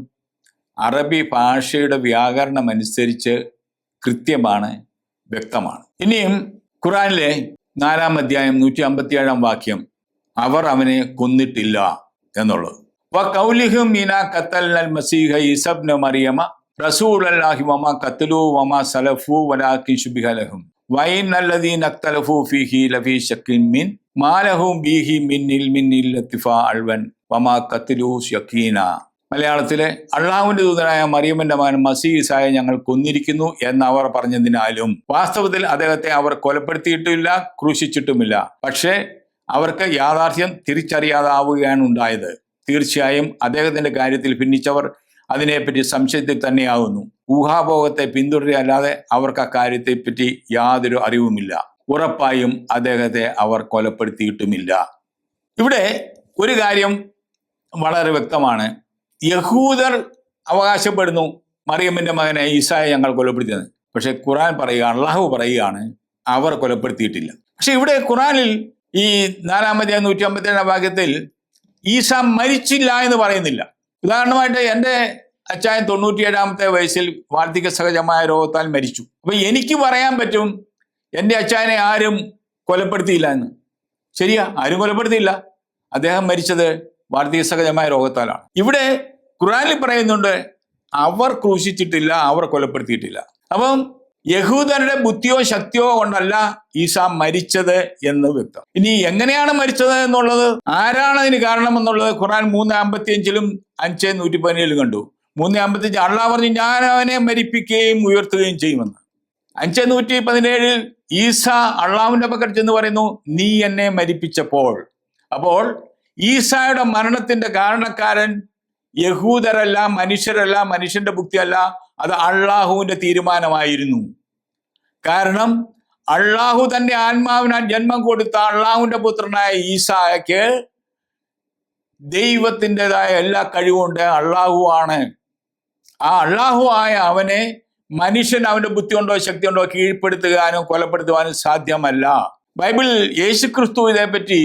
അറബി ഭാഷയുടെ വ്യാകരണം അനുസരിച്ച് കൃത്യമാണ്, വ്യക്തമാണ്. ഇനിയും ഖുർആനിലെ 4-ാം അധ്യായം 157-ാം വാക്യം, അവർ അവനെ കൊന്നിട്ടില്ല എന്നുള്ളത്. വഖൗലിഹും മീനാ ഖത്തൽനൽ മസീഹ ഈസാ ഇബ്നു മറിയമ റസൂലുള്ളാഹി വമാ ഖതലൂ വമാ സലഫൂ വലാകിൻ ശുബിഹ ലഹും വഇന്നല്ലദീന ഖതലഫൂ ഫീഹി ലഫീ ശക്കിൻ മിൻ മാ ലഹും ബിഹി മിൻ ഇൽമിൻ ഇല്ലത്തിഫാ അൽവൻ വമാ ഖതലൂ ശക്കീന. മലയാളത്തിലെ അള്ളാഹുവിന്റെ ദൂതനായ മറിയമിന്റെ മകൻ മസീഹ് ഈസായെ ഞങ്ങൾ കൊന്നിരിക്കുന്നു എന്ന് അവർ പറഞ്ഞതിനാലും വാസ്തവത്തിൽ അദ്ദേഹത്തെ അവർ കൊലപ്പെടുത്തിയിട്ടുമില്ല, ക്രൂശിച്ചിട്ടുമില്ല. പക്ഷേ അവർക്ക് യാഥാർത്ഥ്യം തിരിച്ചറിയാതാവുകയാണ് ഉണ്ടായത്. തീർച്ചയായും അദ്ദേഹത്തിന്റെ കാര്യത്തിൽ ഭിന്നിച്ചവർ അതിനെപ്പറ്റി സംശയത്തിൽ തന്നെയാകുന്നു. ഊഹാഭോഗത്തെ പിന്തുടരുകയല്ലാതെ അവർക്ക് ആ കാര്യത്തെപ്പറ്റി യാതൊരു അറിവുമില്ല. ഉറപ്പായും അദ്ദേഹത്തെ അവർ കൊലപ്പെടുത്തിയിട്ടുമില്ല. ഇവിടെ ഒരു കാര്യം വളരെ വ്യക്തമാണ്. യഹൂദർ അവകാശപ്പെടുന്നു മറിയമ്മിന്റെ മകനെ ഈസായെ ഞങ്ങൾ കൊലപ്പെടുത്തിയത്. പക്ഷെ ഖുർആൻ പറയുക, അള്ളാഹു പറയുകയാണ് അവർ കൊലപ്പെടുത്തിയിട്ടില്ല. പക്ഷെ ഇവിടെ ഖുർആനിൽ ഈ 4-ാം അധ്യായം 157-ാം വാക്യത്തിൽ ഈസ മരിച്ചില്ല എന്ന് പറയുന്നില്ല. ഉദാഹരണമായിട്ട് എൻ്റെ അച്ചായൻ 97-ാമത്തെ വയസ്സിൽ വാർദ്ധക്യ സഹജമായ രോഗത്താൽ മരിച്ചു. അപ്പൊ എനിക്ക് പറയാൻ പറ്റും എൻ്റെ അച്ചായനെ ആരും കൊലപ്പെടുത്തിയില്ല എന്ന്. ശരിയാ, ആരും കൊലപ്പെടുത്തിയില്ല. അദ്ദേഹം മരിച്ചത് വാർദ്ധക്യസഹജമായ രോഗത്താലാണ്. ഇവിടെ ഖുർആനിൽ പറയുന്നുണ്ട് അവർ ക്രൂശിച്ചിട്ടില്ല, അവർ കൊലപ്പെടുത്തിയിട്ടില്ല. അപ്പം യഹൂദരുടെ ബുദ്ധിയോ ശക്തിയോ കൊണ്ടല്ല ഈസ മരിച്ചത് എന്ന് വ്യക്തം. ഇനി എങ്ങനെയാണ് മരിച്ചത് എന്നുള്ളത്, ആരാണ് അതിന് കാരണം എന്നുള്ളത് ഖുർആൻ 3:55 5:117 കണ്ടു. 3:55 അള്ളാഹ് പറഞ്ഞു, ഞാൻ അവനെ മരിപ്പിക്കുകയും ഉയർത്തുകയും ചെയ്യുമെന്ന്. 5:117 ഈസ അള്ളാഹുവിന്റെ പക്കൽ ചെന്ന് പറയുന്നു, നീ എന്നെ മരിപ്പിച്ചപ്പോൾ. അപ്പോൾ ഈസായുടെ മരണത്തിന്റെ കാരണക്കാരൻ യഹൂദരല്ല, മനുഷ്യരല്ല, മനുഷ്യന്റെ ബുദ്ധിയല്ല, അത് അള്ളാഹുവിന്റെ തീരുമാനമായിരുന്നു. കാരണം അള്ളാഹു തന്റെ ആത്മാവിനാൽ ജന്മം കൊടുത്ത അള്ളാഹുവിന്റെ പുത്രനായ ഈസായ്ക്ക് ദൈവത്തിൻ്റെതായ എല്ലാ കഴിവുണ്ട്. അള്ളാഹു ആണ്. ആ അള്ളാഹു ആയ അവനെ മനുഷ്യൻ അവന്റെ ബുദ്ധി കൊണ്ടോ ശക്തി കൊണ്ടോ കീഴ്പ്പെടുത്തുവാനോ കൊലപ്പെടുത്തുവാനും സാധ്യമല്ല. ബൈബിളിൽ യേശുക്രിസ്തു ഇതേപ്പറ്റി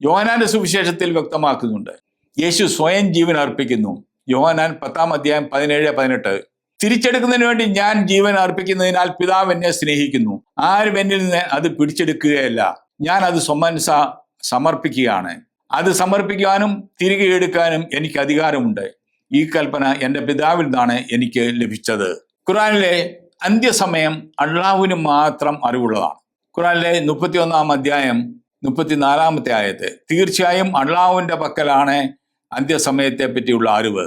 യോഹന്നാന്റെ സുവിശേഷത്തിൽ വ്യക്തമാക്കുന്നുണ്ട്. യേശു സ്വയം ജീവൻ അർപ്പിക്കുന്നു. യോഹന്നാൻ 10:17-18. തിരിച്ചെടുക്കുന്നതിന് വേണ്ടി ഞാൻ ജീവൻ അർപ്പിക്കുന്നതിനാൽ പിതാവ് എന്നെ സ്നേഹിക്കുന്നു. ആരും എന്നിൽ നിന്ന് അത് പിടിച്ചെടുക്കുകയല്ല, ഞാൻ അത് സ്വമനസ സമർപ്പിക്കുകയാണ്. അത് സമർപ്പിക്കാനും തിരികെ എടുക്കാനും എനിക്ക് അധികാരമുണ്ട്. ഈ കൽപ്പന എൻ്റെ പിതാവിൽ നിന്നാണ് എനിക്ക് ലഭിച്ചത്. ഖുർആനിലെ അന്ത്യസമയം അള്ളാഹുവിന് മാത്രം അറിവുള്ളതാണ്. ഖുർആനിലെ 31-ാം ആയത്ത്, തീർച്ചയായും അള്ളാഹുവിന്റെ പക്കലാണ് അന്ത്യസമയത്തെ പറ്റിയുള്ള അറിവ്.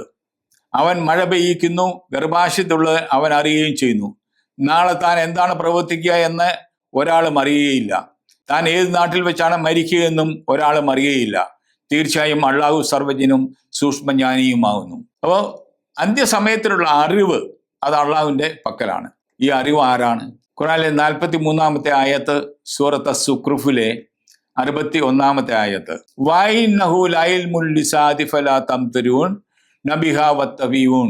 അവൻ മഴ പെയ്യിക്കുന്നു, ഗർഭാശയത്തുള്ളത് അവൻ അറിയുകയും ചെയ്യുന്നു. നാളെ താൻ എന്താണ് പ്രവർത്തിക്കുക എന്ന് ഒരാളും അറിയുകയില്ല. താൻ ഏത് നാട്ടിൽ വെച്ചാണ് മരിക്കുകയെന്നും ഒരാളും അറിയുകയില്ല. തീർച്ചയായും അള്ളാഹു സർവ്വജ്ഞനും സൂക്ഷ്മജ്ഞാനിയുമാകുന്നു. അപ്പോൾ അന്ത്യസമയത്തിനുള്ള അറിവ് അത് അള്ളാഹുവിന്റെ പക്കലാണ്. ഈ അറിവ് ആരാണ്? ഖുർആനിലെ 43-ാമത്തെ ആയത്ത്, സൂറത്ത് സുക്രുഫിലെ 61-ാമത്തെ ആയത്ത്, വഇന്നഹു ലഇൽമുൽ ലിസാദി ഫലാ തംതരൂൻ നബിഹാ വത്തബിയൂൻ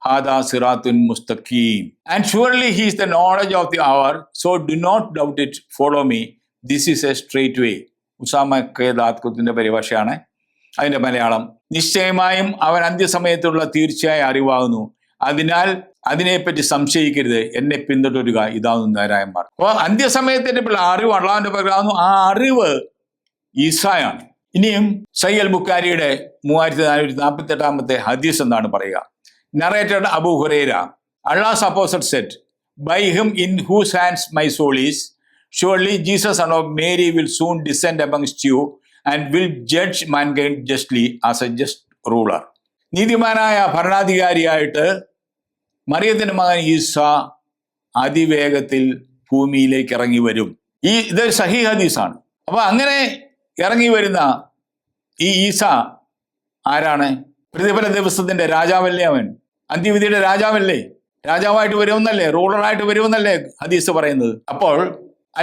ഹാദാ സിറാത്തുൻ മുസ്തഖീം. And surely he is the knowledge of the hour, so do not doubt it, follow me, this is a straight way. Usama K ദാത്കുത്തിന്റെ പരിഭാഷയാണ്. അതിന്റെ മലയാളം, നിശ്ചയമായും അവൻ അന്ത്യസമയത്തുള്ള തീർച്ചയായ അറിവാകുന്നു, അതിനാൽ അതിനെപ്പറ്റി സംശയിക്കരുത്, എന്നെ പിന്തുടരുക, ഇതാവുന്നു നേരായന്മാർ. അപ്പോൾ അന്ത്യസമയത്തിന്റെ അറിവ് അള്ളാഹുവിന്റെ പകരാകുന്നു. ആ അറിവ് ഈസായാണ്. ഇനിയും സഹീഹ് ബുഖാരിയുടെ 3448-ാമത്തെ ഹദീസ് എന്താണ് പറയുക? Narrated Abu Hurairah, Allah's apostle said, by him in whose hands my soul is, surely Jesus son of Mary will soon descend amongst you and will judge mankind justly as a just ruler. നീതിമാനായ ഭരണാധികാരിയായിട്ട് മറിയത്തിന്റെ മകൻ ഈസ അതിവേഗത്തിൽ ഭൂമിയിലേക്ക് ഇറങ്ങി വരും. ഇതൊരു സഹീഹ് ഹദീസാണ്. അപ്പൊ അങ്ങനെ ഇറങ്ങി വരുന്ന ഈ ഈസ ആരാണ്? പ്രതിഫല ദിവസത്തിന്റെ രാജാവല്ലേ അവൻ? അന്ത്യവിധിയുടെ രാജാവല്ലേ? രാജാവായിട്ട് വരുമെന്നല്ലേ, റൂളറായിട്ട് വരുമെന്നല്ലേ ഹദീസ് പറയുന്നത്. അപ്പോൾ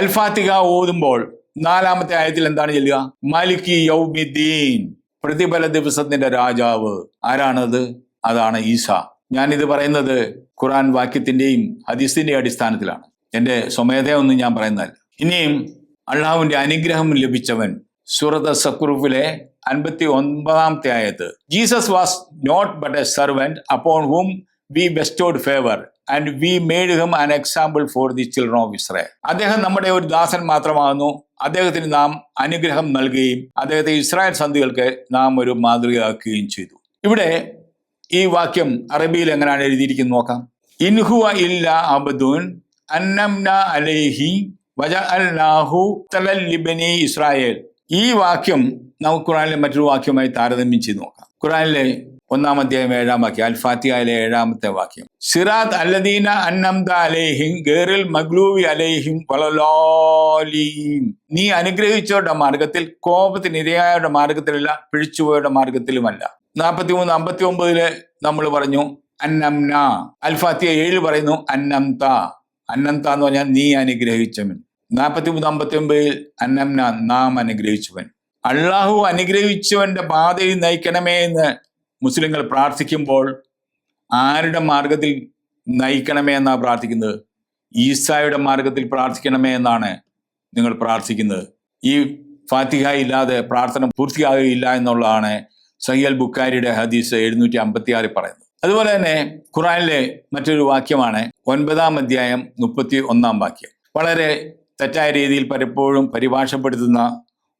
അൽഫാത്തിഹ ഓതുമ്പോൾ 4-ാമത്തെ ആയത്തിൽ എന്താണ് ചൊല്ലുക? മാലികി യൗമിദ്ദീൻ, പ്രതിഫല ദിവസത്തിന്റെ രാജാവ്. ആരാണത്? അതാണ് ഈസ. ഞാനിത് പറയുന്നത് ഖുർആൻ വാക്യത്തിന്റെയും ഹദീസിന്റെയും അടിസ്ഥാനത്തിലാണ്. എൻ്റെ സ്വമേധയൊന്നും ഞാൻ പറയുന്നതല്ല. ഇനിയും അള്ളാഹുവിന്റെ അനുഗ്രഹം ലഭിച്ചവൻ, സൂറത്ത് സഖ്റുഫിലെ 59-ാമത്തെ ആയത്ത്, Jesus was not but a servant upon whom we bestowed favor and we made him an example for the children of Israel. അദ്ദേഹം നമ്മുടെ ഒരു ദാസൻ മാത്രമാകുന്നു, അദ്ദേഹത്തിന് നാം അനുഗ്രഹം നൽകുകയും അദ്ദേഹത്തെ ഇസ്രായേൽ സന്ധികൾക്ക് നാം ഒരു മാതൃകയാക്കുകയും ചെയ്തു. ഇവിടെ ഈ വാക്യം അറബിയിൽ എങ്ങനെയാണ് എഴുതിയിരിക്കുന്നത് നോക്കാം. ഇൻഹുവ ഇല്ല അബ്ദുൻ അന്നംന അലൈഹി വജഅൽനാഹു തലല്ലിബനി ഇസ്രായേൽ. ഈ വാക്യം നമുക്ക് ഖുർആനിലെ മറ്റൊരു വാക്യമായി താരതമ്യം ചെയ്ത് നോക്കാം. ഖുർആനിലെ 1-ാം അധ്യായം 7-ാം വാക്യം, അൽഫാത്തിഹയിലെ 7-ാമത്തെ വാക്യം, സിറാത്ത് അല്ലദീന അന്നംത അലൈഹിം ഗൈറിൽ മഗ്ലൂബി അലൈഹിം വലലാലീൻ. നീ അനുഗ്രഹിച്ചവരുടെ മാർഗത്തിൽ, കോപത്തിനിരയായവരുടെ മാർഗത്തിലല്ല, പിഴിച്ചുപോയവരുടെ മാർഗത്തിലുമല്ല. 43-59 നമ്മൾ പറഞ്ഞു അന്നംന. അൽഫാത്തിഹ 7 പറയുന്നു അന്നംത. അന്നംത എന്ന് പറഞ്ഞാൽ നീ അനുഗ്രഹിച്ചവൻ. 43-59 അന്നംന, നാം അനുഗ്രഹിച്ചവൻ. അള്ളാഹു അനുഗ്രഹിച്ചവന്റെ പാതയിൽ നയിക്കണമേ എന്ന് മുസ്ലിങ്ങൾ പ്രാർത്ഥിക്കുമ്പോൾ ആരുടെ മാർഗത്തിൽ നയിക്കണമേ എന്നാണ് പ്രാർത്ഥിക്കുന്നത്? ഈസായുടെ മാർഗത്തിൽ പ്രാർത്ഥിക്കണമേ എന്നാണ് നിങ്ങൾ പ്രാർത്ഥിക്കുന്നത്. ഈ ഫാത്തിഹ ഇല്ലാതെ പ്രാർത്ഥന പൂർത്തിയാകുകയില്ല എന്നുള്ളതാണ് സഹീഹ് ബുഖാരിയുടെ ഹദീസ് 756 പറയുന്നത്. അതുപോലെ തന്നെ ഖുർആനിലെ മറ്റൊരു വാക്യമാണ് 9-ാം അധ്യായം 31-ാം വാക്യം. വളരെ തെറ്റായ രീതിയിൽ പലപ്പോഴും പരിഭാഷപ്പെടുത്തുന്ന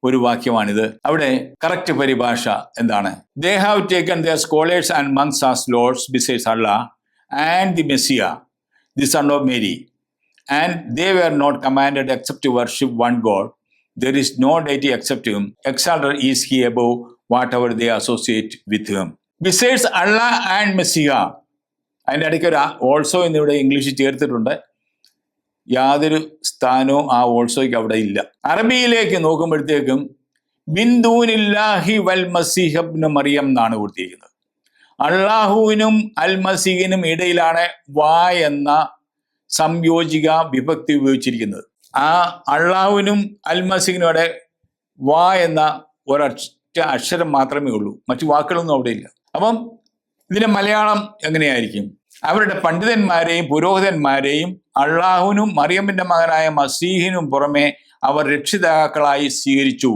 ഒരു വാക്യമാണിത്. അവിടെ കറക്റ്റ് പരിഭാഷ എന്താണ്? They have taken their scholars and monks as lords besides Allah and the Messiah the son of Mary and they were not commanded except to worship one God. There is no deity except him. Exalted is he above whatever they associate with him. Besides Allah and Messiah. അതിൻ്റെ ഇടയ്ക്ക് ഒരു also എന്നിവിടെ ഇംഗ്ലീഷിൽ ചേർത്തിട്ടുണ്ട്. യാതൊരു സ്ഥാനവും ആ ഓൾസോയ്ക്ക് അവിടെ ഇല്ല. അറബിയിലേക്ക് നോക്കുമ്പോഴത്തേക്കും ബിന്ദൂനില്ലാഹി വൽ മസീഹബ്നു മറിയം എന്നാണ് കൊടുത്തിരിക്കുന്നത്. അള്ളാഹുവിനും അൽ മസീഹിനും ഇടയിലാണ് വാ എന്ന സംയോജിക വിഭക്തി ഉപയോഗിച്ചിരിക്കുന്നത്. ആ അള്ളാഹുവിനും അൽമസീഹിനോടെ വാ എന്ന ഒരൊറ്റ അക്ഷരം മാത്രമേ ഉള്ളൂ, മറ്റു വാക്കുകളൊന്നും അവിടെ ഇല്ല. അപ്പം ഇതിന്റെ മലയാളം എങ്ങനെയായിരിക്കും? അവരുടെ പണ്ഡിതന്മാരെയും പുരോഹിതന്മാരെയും അള്ളാഹുവിനും മറിയമ്മിന്റെ മകനായ മസീഹിനും പുറമെ അവർ രക്ഷിതാക്കളായി സ്വീകരിച്ചു.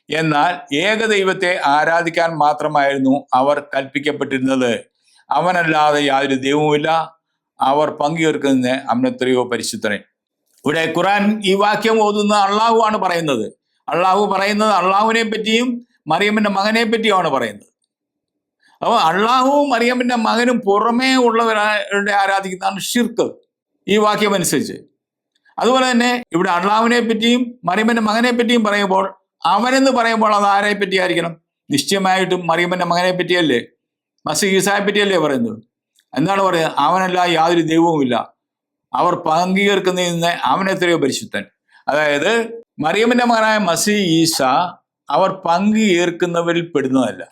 എന്നാൽ ഏകദൈവത്തെ ആരാധിക്കാൻ മാത്രമായിരുന്നു അവർ കൽപ്പിക്കപ്പെട്ടിരുന്നത്. അവനല്ലാതെ യാതൊരു ദൈവവുമില്ല. അവർ പങ്കുചേർക്കുന്നതിന് അവനെത്രയോ പരിശുദ്ധനെ. ഇവിടെ ഖുറാൻ ഈ വാക്യം ഓതുന്ന അള്ളാഹു ആണ് പറയുന്നത്. അള്ളാഹു പറയുന്നത് അള്ളാഹുവിനെ പറ്റിയും മറിയമ്മിന്റെ മകനെ പറ്റിയുമാണ് പറയുന്നത്. അപ്പോൾ അള്ളാഹുവും മറിയമ്മിന്റെ മകനും പുറമേ ഉള്ളവരുടെ ആരാധിക്കുന്നതാണ് ഷിർക്ക് ഈ വാക്യം അനുസരിച്ച്. അതുപോലെ തന്നെ ഇവിടെ അള്ളാഹുവിനെ പറ്റിയും മറിയമ്മിന്റെ മകനെ പറ്റിയും പറയുമ്പോൾ അവനെന്ന് പറയുമ്പോൾ അത് ആരെ പറ്റിയായിരിക്കണം? നിശ്ചയമായിട്ടും മറിയമ്മിന്റെ മകനെ പറ്റിയല്ലേ, മസീഹ് ഈസായെ പറ്റിയല്ലേ പറയുന്നത്. എന്താണ് പറയുക? അവനല്ല യാതൊരു ദൈവവുമില്ല. അവർ പങ്കുചേർക്കുന്നതിന് അവനെത്രയോ പരിശുദ്ധൻ. അതായത് മറിയമ്മിന്റെ മകനായ മസീഹ് ഈസ അവർ പങ്കുചേർക്കുന്നവരിൽ പെടുന്നതല്ല,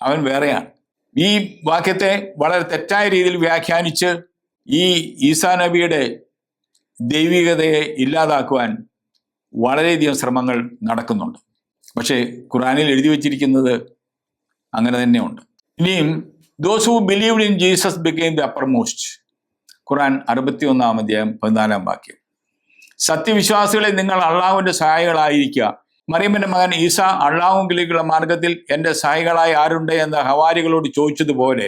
അവൻ വേറെയാണ്. ഈ വാക്യത്തെ വളരെ തെറ്റായ രീതിയിൽ വ്യാഖ്യാനിച്ച് ഈ ഈസാ നബിയുടെ ദൈവികതയെ ഇല്ലാതാക്കുവാൻ വളരെയധികം ശ്രമങ്ങൾ നടക്കുന്നുണ്ട്. പക്ഷേ ഖുറാനിൽ എഴുതി വച്ചിരിക്കുന്നത് അങ്ങനെ തന്നെയുണ്ട്. ഇനിയും those who believed in Jesus became the uppermost. Quran 61-ാം അധ്യായം 14-ാം വാക്യം. സത്യവിശ്വാസികളെ, നിങ്ങൾ അള്ളാഹുവിന്റെ സഹായികളായിരിക്കുക. മറിയമ്മിന്റെ മകൻ ഈസ അള്ളാഹുവിലേക്കുള്ള മാർഗത്തിൽ എൻ്റെ സഹായികളായി ആരുണ്ട് എന്ന് ഹവാരികളോട് ചോദിച്ചതുപോലെ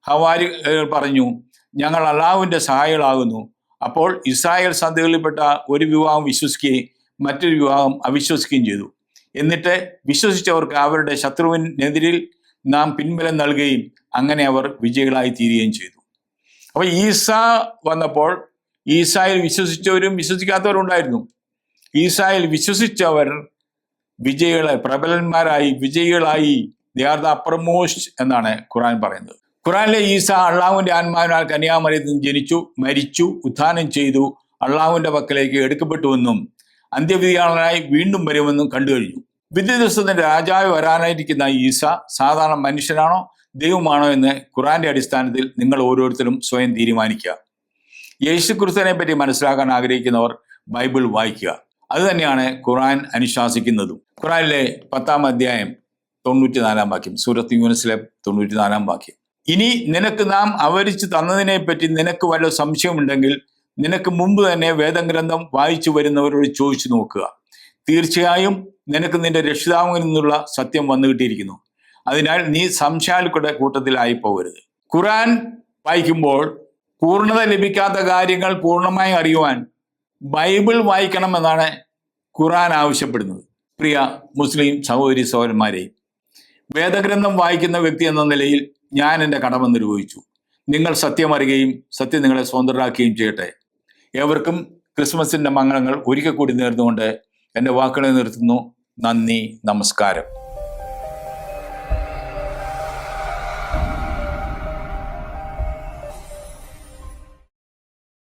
ഹവാരികൾ പറഞ്ഞു, ഞങ്ങൾ അള്ളാഹുവിന്റെ സഹായികളാകുന്നു. അപ്പോൾ ഇസ്രായേൽ സന്തതികളിൽപ്പെട്ട ഒരു വിഭാഗം വിശ്വസിക്കുകയും മറ്റൊരു വിഭാഗം അവിശ്വസിക്കുകയും ചെയ്തു. എന്നിട്ട് വിശ്വസിച്ചവർക്ക് അവരുടെ ശത്രുവിനെതിരിൽ നാം പിൻബലം നൽകുകയും അങ്ങനെ അവർ വിജയികളായി തീരുകയും ചെയ്തു. അപ്പൊ ഈസ വന്നപ്പോൾ ഈസായിൽ വിശ്വസിച്ചവരും വിശ്വസിക്കാത്തവരും ഉണ്ടായിരുന്നു. ഈസായിൽ വിശ്വസിച്ചവർ വിജയികളായി, പ്രബലന്മാരായി, വിജയികളായി, ദേ ആർ ദ അപ്പർമോസ്റ്റ് എന്നാണ് ഖുറാൻ പറയുന്നത്. ഖുറാനിലെ ഈസ അള്ളാഹുവിന്റെ ആത്മാവിനാൽ കന്യാമറിയത്തിൽ നിന്ന് ജനിച്ചു, മരിച്ചു, ഉത്ഥാനം ചെയ്തു, അള്ളാഹുവിന്റെ പക്കലേക്ക് എടുക്കപ്പെട്ടുവെന്നും അന്ത്യവിധിയാളനായി വീണ്ടും വരുമെന്നും കണ്ടു കഴിഞ്ഞു. വിധി ദിവസത്തിന്റെ രാജാവ് വരാനായിരിക്കുന്ന ഈസ സാധാരണ മനുഷ്യനാണോ ദൈവമാണോ എന്ന് ഖുറാന്റെ അടിസ്ഥാനത്തിൽ നിങ്ങൾ ഓരോരുത്തരും സ്വയം തീരുമാനിക്കുക. യേശുക്രിസ്തുവിനെ പറ്റി മനസ്സിലാക്കാൻ ആഗ്രഹിക്കുന്നവർ ബൈബിൾ വായിക്കുക. അത് തന്നെയാണ് ഖുറാൻ അനുശാസിക്കുന്നതും. ഖുറാനിലെ 10-ാം അധ്യായം 94-ാം വാക്യം, സൂറത്ത് യൂനുസിലെ 94-ാം വാക്യം. ഇനി നിനക്ക് നാം അവതരിച്ചു തന്നതിനെ പറ്റി നിനക്ക് വല്ല സംശയമുണ്ടെങ്കിൽ നിനക്ക് മുമ്പ് തന്നെ വേദഗ്രന്ഥം വായിച്ചു വരുന്നവരോട് ചോദിച്ചു നോക്കുക. തീർച്ചയായും നിനക്ക് നിന്റെ രക്ഷിതാവിൽ നിന്നുള്ള സത്യം വന്നു കിട്ടിയിരിക്കുന്നു. അതിനാൽ നീ സംശയാലുക്കളുടെ കൂട്ടത്തിലായി പോകരുത്. ഖുറാൻ വായിക്കുമ്പോൾ പൂർണ്ണത ലഭിക്കാത്ത കാര്യങ്ങൾ പൂർണ്ണമായി അറിയുവാൻ ബൈബിൾ വായിക്കണമെന്നാണ് ഖുറാൻ ആവശ്യപ്പെടുന്നത്. പ്രിയ മുസ്ലിം സഹോദരി സഹോദരന്മാരെ, വേദഗ്രന്ഥം വായിക്കുന്ന വ്യക്തി എന്ന നിലയിൽ ഞാൻ എൻ്റെ കടമ നിർവഹിച്ചു. നിങ്ങൾ സത്യം അറിയുകയും സത്യം നിങ്ങളെ സ്വതന്ത്രരാക്കുകയും ചെയ്യട്ടെ. ഏവർക്കും ക്രിസ്മസിൻ്റെ മംഗളങ്ങൾ ഒരിക്കൽ കൂടി നേർന്നുകൊണ്ട് എൻ്റെ വാക്കുകളെ നിർത്തുന്നു. നന്ദി, നമസ്കാരം.